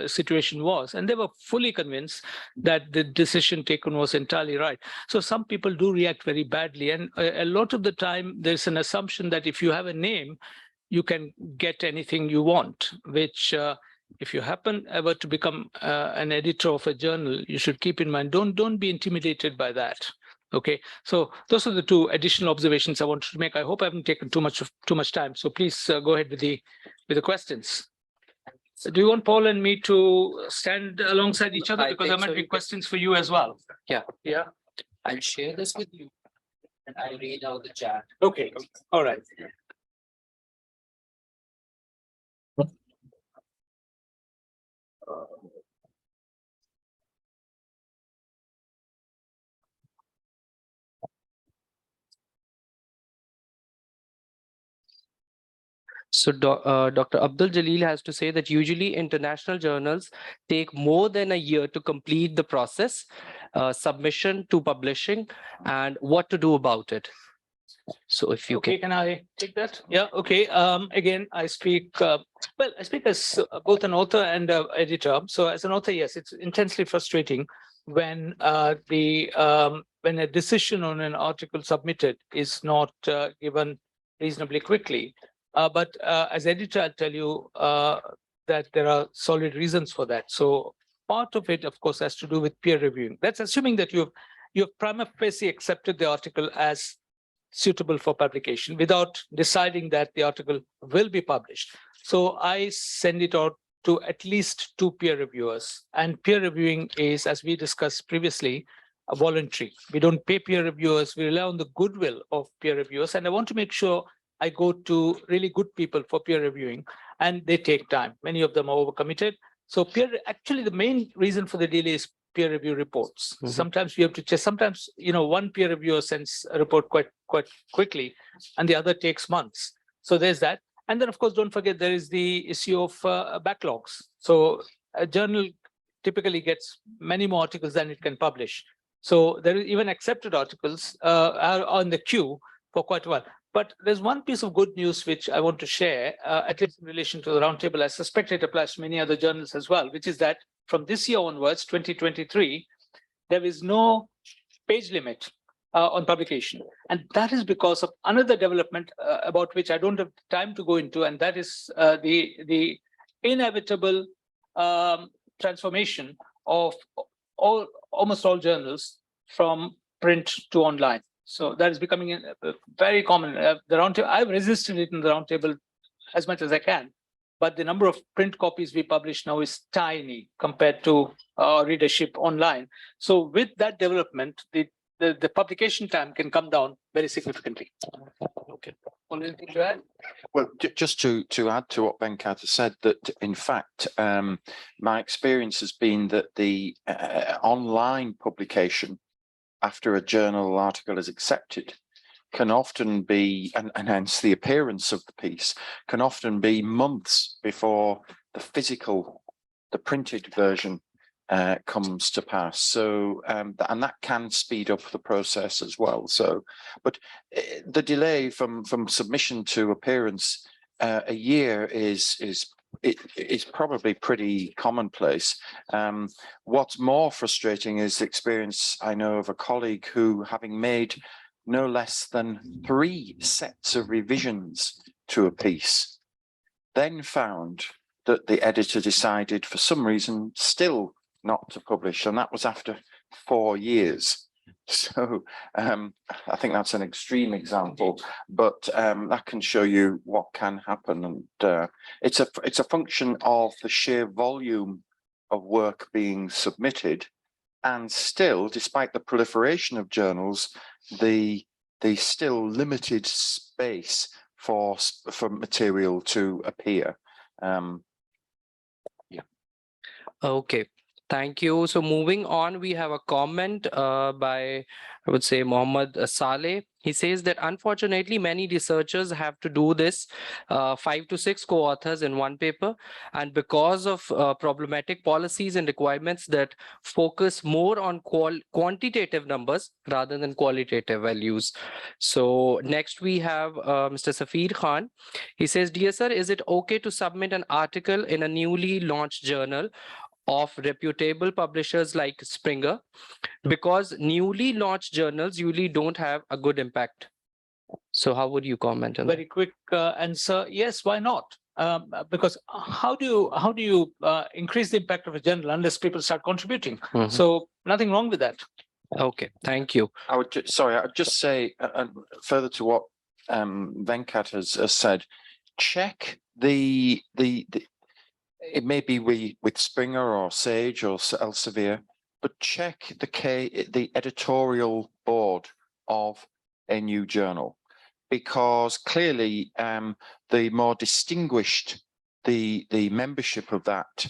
situation was, and they were fully convinced that the decision taken was entirely right. So some people do react very badly, and a lot of the time there's an assumption that if you have a name, you can get anything you want, which if you happen ever to become an editor of a journal, you should keep in mind, don't be intimidated by that. Okay, so those are the 2 additional observations I wanted to make. I hope I haven't taken too much time. So please go ahead with the questions. So do you want Paul and me to stand alongside each other? Because there might be questions for you as well. Yeah. Yeah. I'll share this with you and I'll read out the chat. Okay. All right. So Dr. Abdul Jalil has to say that usually international journals take more than a year to complete the process, submission to publishing, and what to do about it. So if you can I take that? Yeah, okay. Again, I speak, I speak as both an author and an editor. So as an author, yes, it's intensely frustrating when when a decision on an article submitted is not given reasonably quickly. But as editor, I'll tell you that there are solid reasons for that. So part of it, of course, has to do with peer reviewing. That's assuming that you've prima facie accepted the article as suitable for publication without deciding that the article will be published. So I send it out to at least 2 peer reviewers. And peer reviewing is, as we discussed previously, voluntary. We don't pay peer reviewers. We rely on the goodwill of peer reviewers. And I want to make sure I go to really good people for peer reviewing, and they take time. Many of them are overcommitted. So actually, the main reason for the delay is peer review reports. Mhm. Sometimes we have to check. Sometimes, one peer reviewer sends a report quite quickly, and the other takes months. So there's that. And then, of course, don't forget there is the issue of backlogs. So a journal typically gets many more articles than it can publish. So there is even accepted articles are on the queue for quite a while. But there's one piece of good news which I want to share, at least in relation to the roundtable. I suspect it applies to many other journals as well, which is that from this year onwards, 2023, there is no page limit on publication. And that is because of another development about which I don't have time to go into, and that is the inevitable transformation of almost all journals from print to online. So that is becoming very common. The roundtable, I've resisted it in the roundtable as much as I can, but the number of print copies we publish now is tiny compared to readership online. So with that development, the publication time can come down very significantly. Okay. Anything to add? Well, just to add to what Venkat has said, that in fact, my experience has been that the online publication after a journal article is accepted can often be, and hence the appearance of the piece, can often be months before the printed version comes to pass. So, and that can speed up the process as well. So, but the delay from submission to appearance a year is probably pretty commonplace. What's more frustrating is the experience I know of a colleague who, having made no less than 3 sets of revisions to a piece, then found that the editor decided for some reason still not to publish, and that was after 4 years. So I think that's an extreme example, but that can show you what can happen. And it's a function of the sheer volume of work being submitted, and still, despite the proliferation of journals, the still limited space for material to appear. Okay, thank you. So moving on, we have a comment by, I would say, Mohammed Saleh. He says that unfortunately, many researchers have to do this 5 to 6 co-authors in one paper. And because of problematic policies and requirements that focus more on quantitative numbers rather than qualitative values. So next we have Mr. Safir Khan. He says, dear sir, is it okay to submit an article in a newly launched journal of reputable publishers like Springer, because newly launched journals usually don't have a good impact? So how would you comment on that? Very quick answer. Yes, why not? Because how do you increase the impact of a journal unless people start contributing? Mhm. So nothing wrong with that. Okay, thank you. I would just say further to what Venkat has said, check the it may be with Springer or Sage or Elsevier, but check the editorial board of a new journal, because clearly the more distinguished the membership of that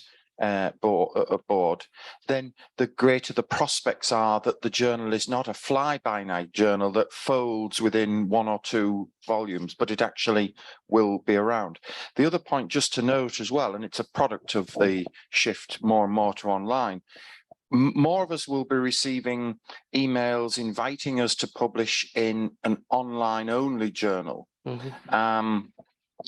board, then the greater the prospects are that the journal is not a fly-by-night journal that folds within 1 or 2 volumes, but it actually will be around. The other point just to note as well, and it's a product of the shift more and more to online, more of us will be receiving emails inviting us to publish in an online-only journal. Mhm.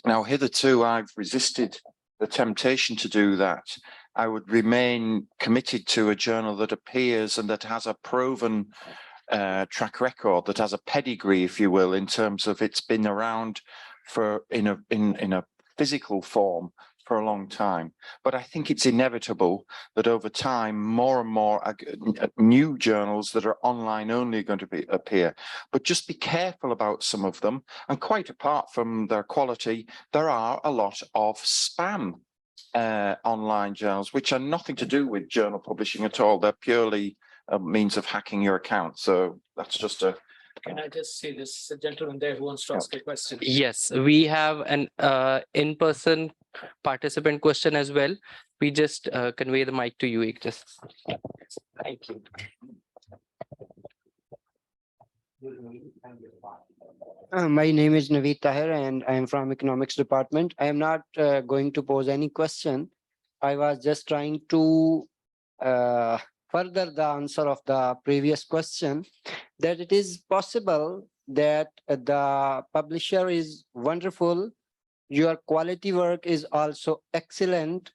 Now, hitherto, I've resisted the temptation to do that. I would remain committed to a journal that appears and that has a proven track record, that has a pedigree, if you will, in terms of it's been around for in a physical form for a long time. But I think it's inevitable that over time, more and more new journals that are online only are going to appear. But just be careful about some of them. And quite apart from their quality, there are a lot of spam online journals, which are nothing to do with journal publishing at all. They're purely a means of hacking your account. So that's just a... Can I just say this gentleman there who wants to ask a question? Yes, we have an in-person participant question as well. We just convey the mic to you, Ekjas. Thank you. My name is Naveed Tahir and I am from Economics Department. I am not going to pose any question. I was just trying to further the answer of the previous question, that it is possible that the publisher is wonderful, your quality work is also excellent,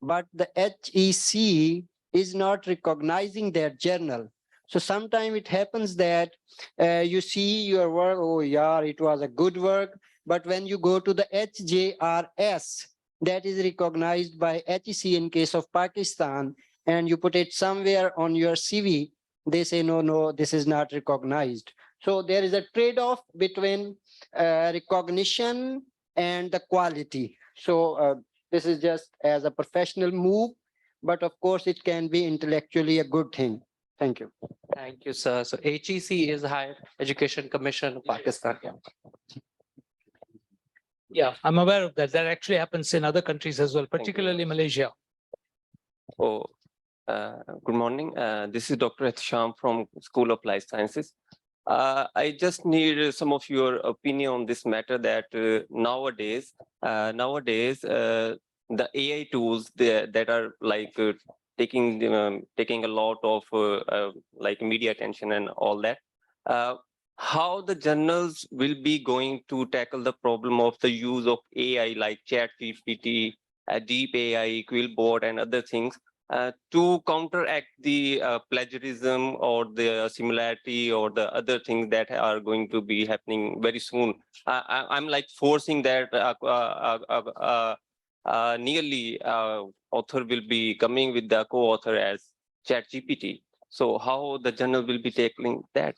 but the HEC is not recognizing their journal. So sometimes it happens that you see your work, oh yeah, it was a good work, but when you go to the HJRS, that is recognized by HEC in case of Pakistan, and you put it somewhere on your CV, they say, no, this is not recognized. So there is a trade-off between recognition and the quality. So this is just as a professional move, but of course it can be intellectually a good thing. Thank you. Thank you, sir. So HEC is Higher Education Commission of Pakistan. Yeah. Yeah, I'm aware of that. That actually happens in other countries as well, particularly Malaysia. Oh, good morning. This is Dr. Ehtisham from School of Life Sciences. I just need some of your opinion on this matter that nowadays, the AI tools that are like taking a lot of like media attention and all that. How the journals will be going to tackle the problem of the use of AI like ChatGPT, Deep AI, Quillbot, and other things to counteract the plagiarism or the similarity or the other things that are going to be happening very soon. I'm like forcing that nearly author will be coming with the co-author as ChatGPT. So how the journal will be tackling that?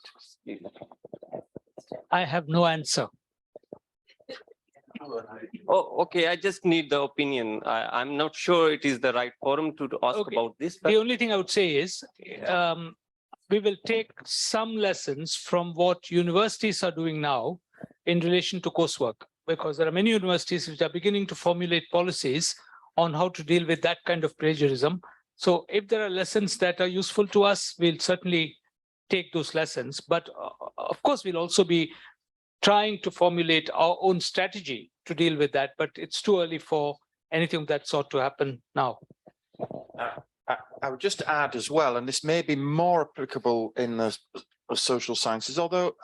I have no answer. Oh, okay. I just need the opinion. I'm not sure it is the right forum to ask Okay. about this. The only thing I would say is we will take some lessons from what universities are doing now in relation to coursework, because there are many universities which are beginning to formulate policies on how to deal with that kind of plagiarism. So if there are lessons that are useful to us, we'll certainly take those lessons. But of course, we'll also be trying to formulate our own strategy to deal with that. But it's too early for anything of that sort to happen now. I would just add as well, and this may be more applicable in the social sciences, although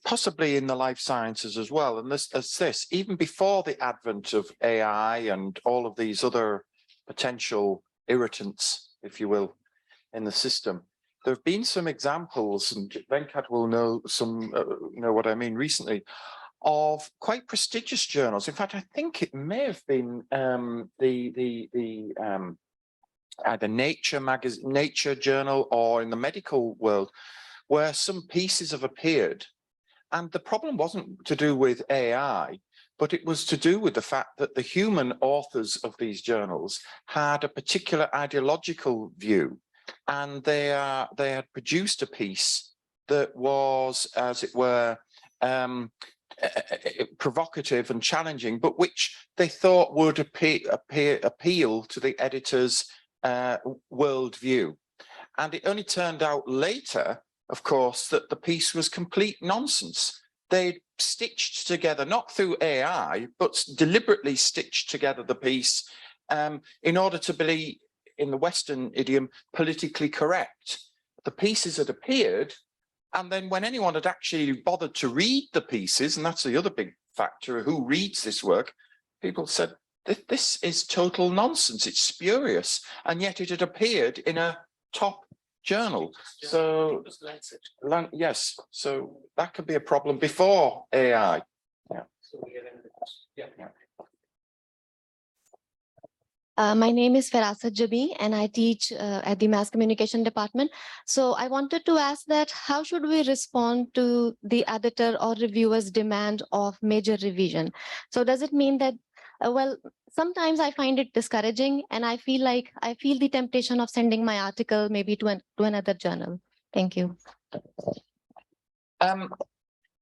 possibly in the life sciences as well. And this, even before the advent of AI and all of these other potential irritants, if you will, in the system, there have been some examples, and Venkat will know some, know what I mean recently, of quite prestigious journals. In fact, I think it may have been either Nature magazine, Nature journal, or in the medical world, where some pieces have appeared. And the problem wasn't to do with AI, but it was to do with the fact that the human authors of these journals had a particular ideological view, and they had produced a piece that was, as it were, provocative and challenging, but which they thought would appeal to the editor's worldview. And it only turned out later, of course, that the piece was complete nonsense. They stitched together, not through AI, but deliberately stitched together the piece in order to be, in the Western idiom, politically correct. The pieces had appeared, and then when anyone had actually bothered to read the pieces, and that's the other big factor, who reads this work, people said, this is total nonsense, it's spurious, and yet it had appeared in a top journal. So, yes, so that could be a problem before AI. Yeah. My name is Farasat Jabi, and I teach at the Mass Communication Department. So I wanted to ask that how should we respond to the editor or reviewer's demand of major revision? So does it mean that, well, sometimes I find it discouraging, and I feel the temptation of sending my article maybe to another journal. Thank you.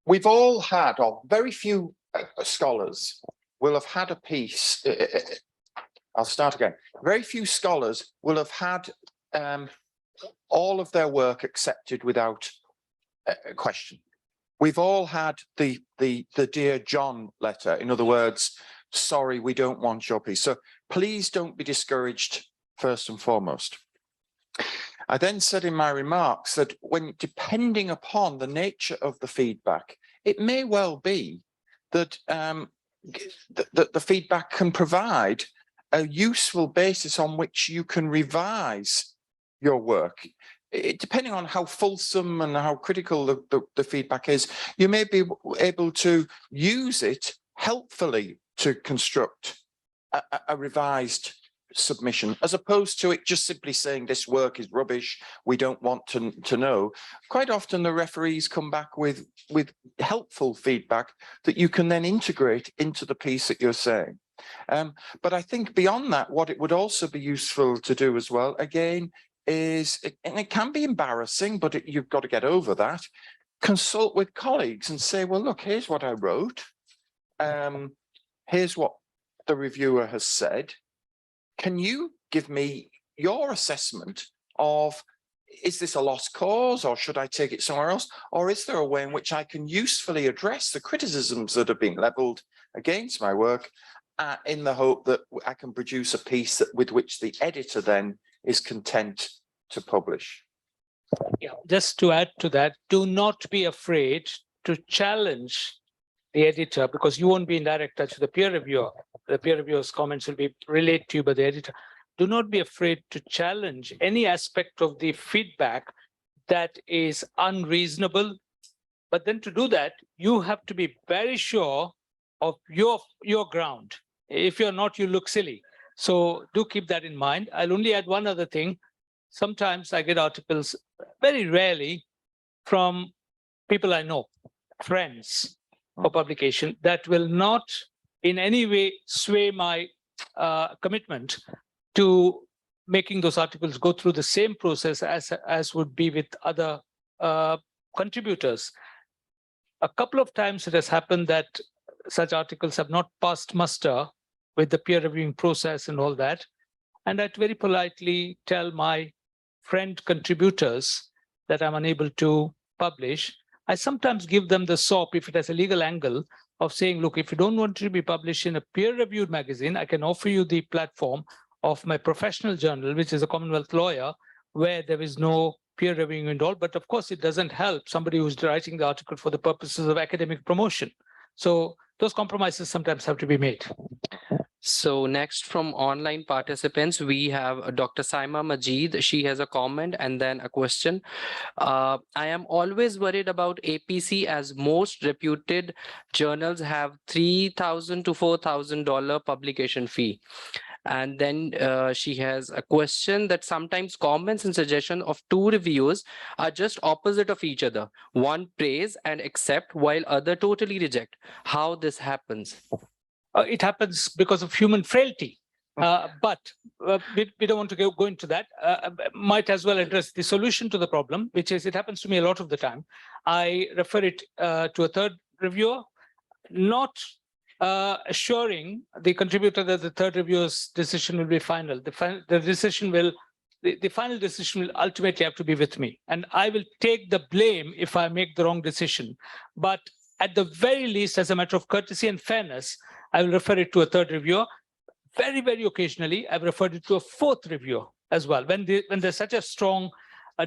We've all had, or very few scholars will have had a piece I'll start again. Very few scholars will have had all of their work accepted without a question. We've all had the Dear John letter. In other words, sorry, we don't want your piece. So please don't be discouraged first and foremost. I then said in my remarks that when depending upon the nature of the feedback, it may well be that the feedback can provide a useful basis on which you can revise your work. Depending on how fulsome and how critical the feedback is, you may be able to use it helpfully to construct a revised submission, as opposed to it just simply saying this work is rubbish, we don't want to know. Quite often the referees come back with helpful feedback that you can then integrate into the piece that you're saying. But I think beyond that, what it would also be useful to do as well, again, is, and it can be embarrassing, but you've got to get over that, consult with colleagues and say, well, look, here's what I wrote. Here's what the reviewer has said. Can you give me your assessment of, is this a lost cause, or should I take it somewhere else? Or is there a way in which I can usefully address the criticisms that are being leveled against my work in the hope that I can produce a piece with which the editor then is content to publish? Yeah, just to add to that, do not be afraid to challenge the editor, because you won't be in direct touch with the peer reviewer. The peer reviewer's comments will be relayed to you by the editor. Do not be afraid to challenge any aspect of the feedback that is unreasonable. But then to do that, you have to be very sure of your ground. If you're not, you look silly. So do keep that in mind. I'll only add one other thing. Sometimes I get articles, very rarely, from people I know, friends, for publication, that will not in any way sway my commitment to making those articles go through the same process as would be with other contributors. A couple of times it has happened that such articles have not passed muster with the peer reviewing process and all that. And I'd very politely tell my friend contributors that I'm unable to publish. I sometimes give them the SOP, if it has a legal angle, of saying, look, if you don't want to be published in a peer-reviewed magazine, I can offer you the platform of my professional journal, which is a Commonwealth lawyer, where there is no peer reviewing involved. But of course, it doesn't help somebody who's writing the article for the purposes of academic promotion. So those compromises sometimes have to be made. So next from online participants, we have Dr. Saima Majid. She has a comment and then a question. I am always worried about APC, as most reputed journals have $3,000 to $4,000 publication fee. And then she has a question that sometimes comments and suggestions of two reviewers are just opposite of each other. One praise and accept while other totally reject. How this happens? It happens because of human frailty, but we don't want to go into that. Might as well address the solution to the problem, which is, it happens to me a lot of the time. I refer it to a third reviewer, not assuring the contributor that the third reviewer's decision will be final. The final decision will ultimately have to be with me, and I will take the blame if I make the wrong decision. But at the very least, as a matter of courtesy and fairness, I will refer it to a third reviewer. Very, very occasionally, I've referred it to a fourth reviewer as well, when there's such a strong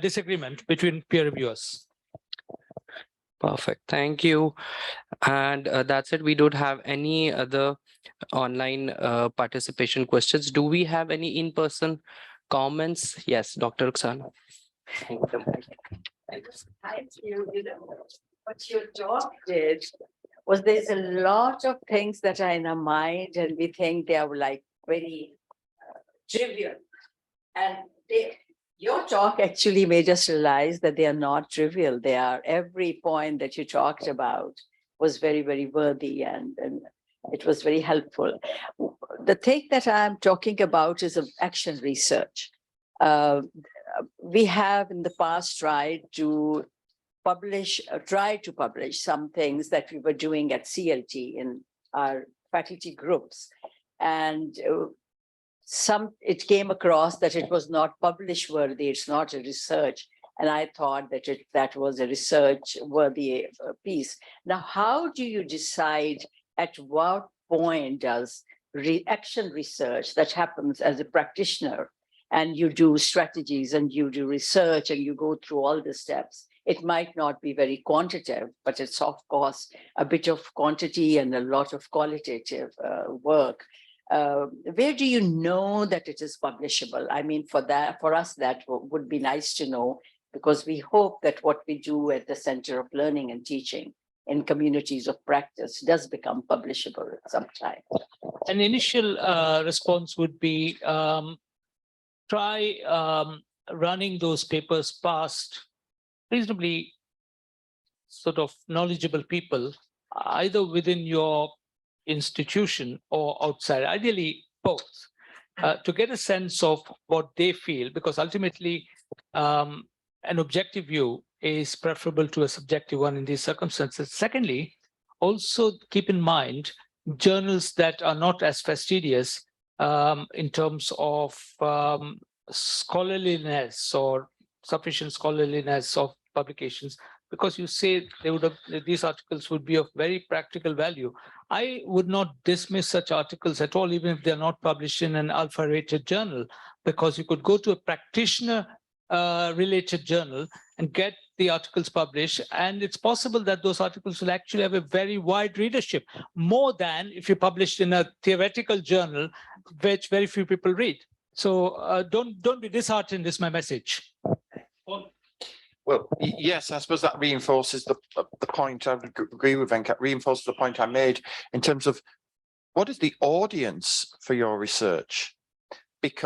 disagreement between peer reviewers. Perfect. Thank you. And that's it. We don't have any other online participation questions. Do we have any in-person comments? Yes, Dr. Rukhsana. What your talk did was, there's a lot of things that are in our mind and we think they are like very trivial. And your talk actually made us realize that they are not trivial. They are, every point that you talked about was very, very worthy, and it was very helpful. The thing that I'm talking about is action research. We have in the past tried to publish some things that we were doing at CLT in our faculty groups. And it came across that it was not publish worthy, it's not a research. And I thought that that was a research worthy piece. Now, how do you decide at what point does action research that happens as a practitioner, and you do strategies and you do research and you go through all the steps? It might not be very quantitative, but it's of course a bit of quantity and a lot of qualitative work. Where do you know that it is publishable? I mean, for us, that would be nice to know, because we hope that what we do at the Center of Learning and Teaching in communities of practice does become publishable at some time. An initial response would be try running those papers past reasonably sort of knowledgeable people, either within your institution or outside, ideally both, to get a sense of what they feel, because ultimately an objective view is preferable to a subjective one in these circumstances. Secondly, also keep in mind journals that are not as fastidious in terms of scholarliness or sufficient scholarliness of publications, because you say these articles would be of very practical value. I would not dismiss such articles at all, even if they're not published in an alpha-rated journal, because you could go to a practitioner related journal and get the articles published, and it's possible that those articles will actually have a very wide readership, more than if you published in a theoretical journal which very few people read. So don't be disheartened, is my message. Well, yes, I suppose that reinforces the point. I would agree with Venkat, reinforces the point I made in terms of what is the audience for your research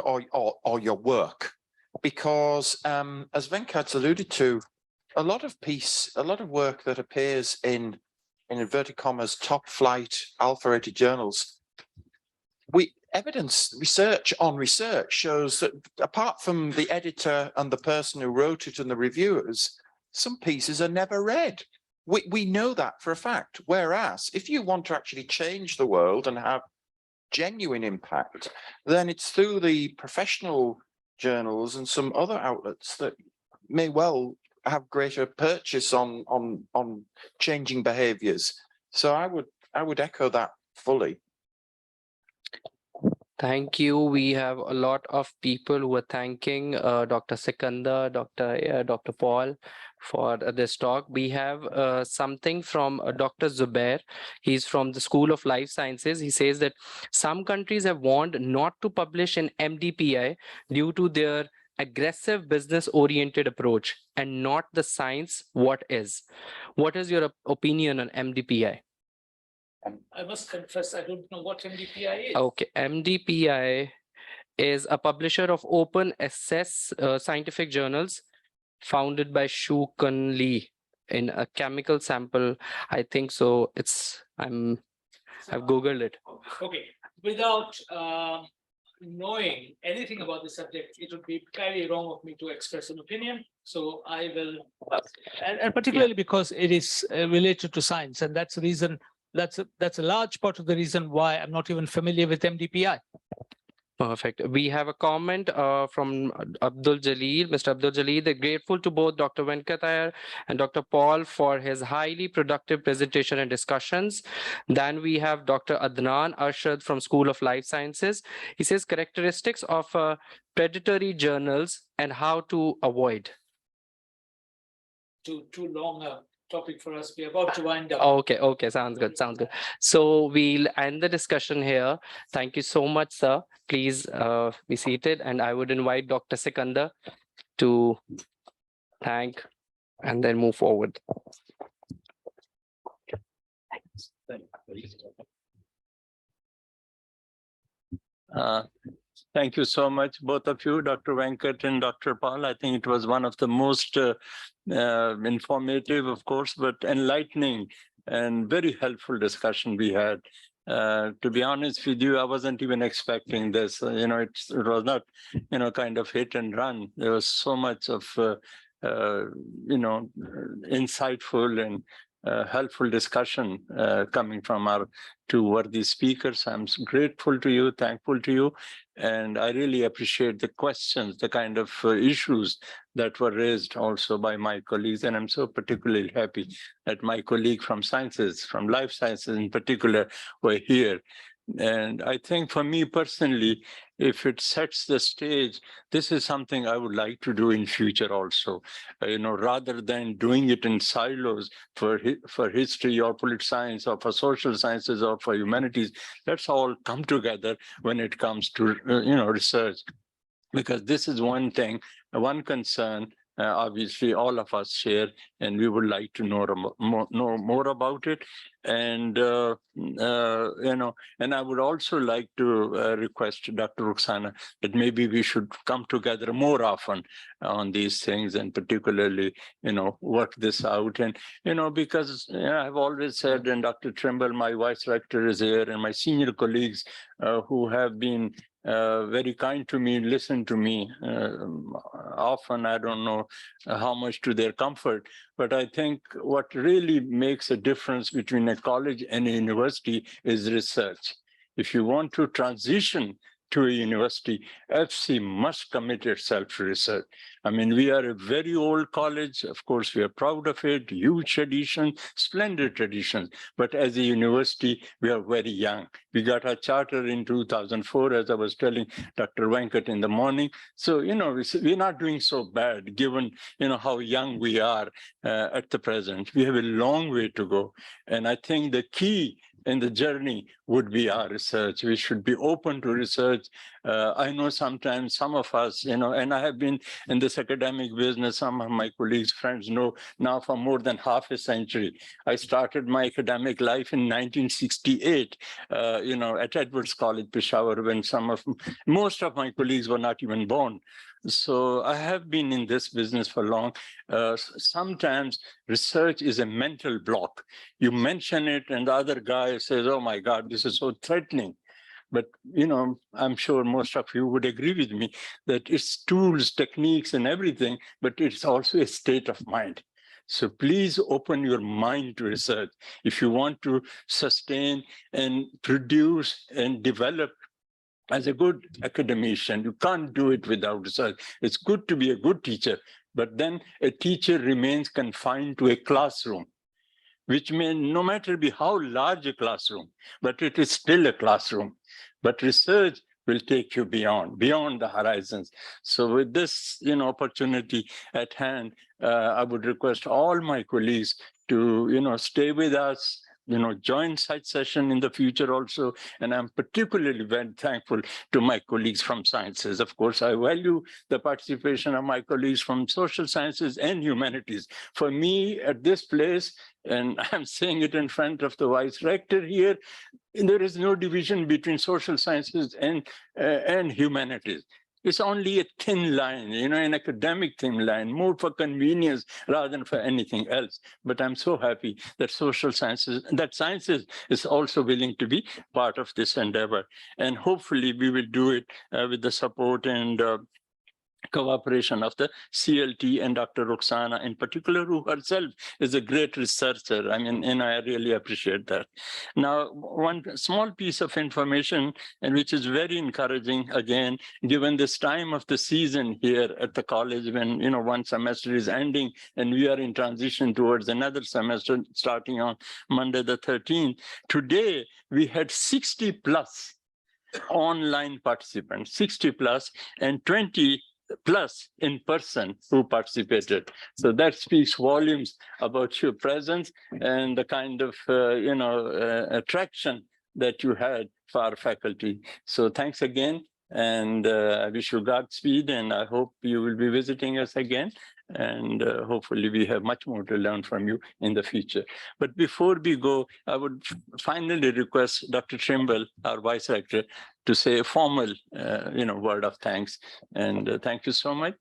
or your work? Because as Venkat's alluded to, a lot of work that appears in inverted commas, top flight alpha-rated journals, research shows that apart from the editor and the person who wrote it and the reviewers, some pieces are never read. We know that for a fact. Whereas if you want to actually change the world and have genuine impact, then it's through the professional journals and some other outlets that may well have greater purchase on changing behaviors. So I would echo that fully. Thank you. We have a lot of people who are thanking Dr. Sikandar, Dr. Paul for this talk. We have something from Dr. Zubair. He's from the School of Life Sciences. He says that some countries have warned not to publish in MDPI due to their aggressive business-oriented approach and not the science what is. What is your opinion on MDPI? I must confess, I don't know what MDPI is. Okay, MDPI is a publisher of open access scientific journals founded by Shu Kun Lee in a chemical sample. I think so. I've Googled it. Okay, without knowing anything about the subject, it would be very wrong of me to express an opinion. So I will, and particularly because it is related to science, and that's the reason. That's a large part of the reason why I'm not even familiar with MDPI. Perfect. We have a comment from Abdul Jalil. Mr. Abdul Jalil, they're grateful to both Dr. Venkat Iyer and Dr. Paul for his highly productive presentation and discussions. Then we have Dr. Adnan Arshad from School of Life Sciences. He says characteristics of predatory journals and how to avoid. Too long a topic for us. We're about to wind up. Okay, sounds good. So we'll end the discussion here. Thank you so much, sir. Please be seated, and I would invite Dr. Sikandar to thank and then move forward. Thank you so much, both of you, Dr. Venkat and Dr. Paul. I think it was one of the most informative, of course, but enlightening and very helpful discussion we had. To be honest with you, I wasn't even expecting this. It was not, kind of hit and run. There was so much of, insightful and helpful discussion coming from our two worthy speakers. I'm grateful to you, thankful to you, and I really appreciate the questions, the kind of issues that were raised also by my colleagues. And I'm so particularly happy that my colleague from sciences, from life sciences in particular, were here. And I think for me personally, if it sets the stage, this is something I would like to do in future also, rather than doing it in silos for history or political science or for social sciences or for humanities. Let's all come together when it comes to, research, because this is one thing, one concern, obviously all of us share, and we would like to know more about it. And, and I would also like to request Dr. Rukhsana that maybe we should come together more often on these things, and particularly, work this out. And, because I've always said, and Dr. Trimble, my vice rector, is here, and my senior colleagues who have been very kind to me, listen to me often. I don't know how much to their comfort, but I think what really makes a difference between a college and a university is research. If you want to transition to a university, FC must commit itself to research. I mean, we are a very old college. Of course, we are proud of it, huge tradition, splendid traditions. But as a university, we are very young. We got our charter in 2004, as I was telling Dr. Venkat in the morning. So, we're not doing so bad, given, how young we are at the present. We have a long way to go. And I think the key in the journey would be our research. We should be open to research. I know sometimes some of us, and I have been in this academic business, some of my colleagues, friends know now for more than half a century. I started my academic life in 1968, at Edwards College, Peshawar, when most of my colleagues were not even born. So I have been in this business for long. Sometimes research is a mental block. You mention it and the other guy says, oh my God, this is so threatening. But, I'm sure most of you would agree with me that it's tools, techniques and everything, but it's also a state of mind. So please open your mind to research. If you want to sustain and produce and develop as a good academician, you can't do it without research. It's good to be a good teacher, but then a teacher remains confined to a classroom, which may no matter be how large a classroom, but it is still a classroom. But research will take you beyond the horizons. So with this, opportunity at hand, I would request all my colleagues to, stay with us, join such session in the future also. And I'm particularly very thankful to my colleagues from sciences. Of course, I value the participation of my colleagues from social sciences and humanities. For me, at this place, and I'm saying it in front of the vice rector here, there is no division between social sciences and humanities. It's only a thin line, an academic thin line, more for convenience rather than for anything else. But I'm so happy that sciences is also willing to be part of this endeavor. And hopefully we will do it with the support and cooperation of the CLT and Dr. Rukhsana in particular, who herself is a great researcher. I mean, and I really appreciate that. Now, one small piece of information, and which is very encouraging, again, given this time of the season here at the college, when, one semester is ending and we are in transition towards another semester starting on Monday the 13th. Today, we had 60 plus online participants, 60 plus, and 20 plus in person who participated. So that speaks volumes about your presence and the kind of, attraction that you had for our faculty. So thanks again. And I wish you Godspeed, and I hope you will be visiting us again. And hopefully we have much more to learn from you in the future. But before we go, I would finally request Dr. Trimble, our Vice Rector, to say a formal, word of thanks. And thank you so much.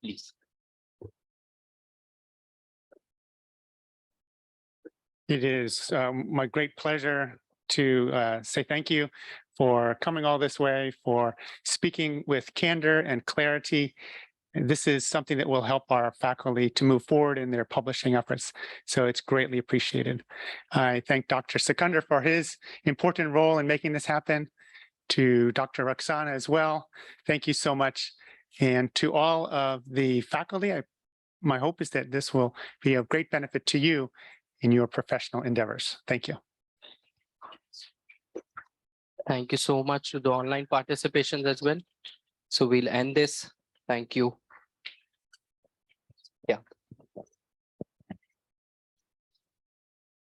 Please. It is my great pleasure to say thank you for coming all this way, for speaking with candor and clarity, And this is something that will help our faculty to move forward in their publishing efforts. So it's greatly appreciated. I thank Dr. Sikandar for his important role in making this happen. To Dr. Roxana as well, thank you so much. And to all of the faculty, my hope is that this will be of great benefit to you in your professional endeavors. Thank you. Thank you so much to the online participants as well. So we'll end this. Thank you. Yeah.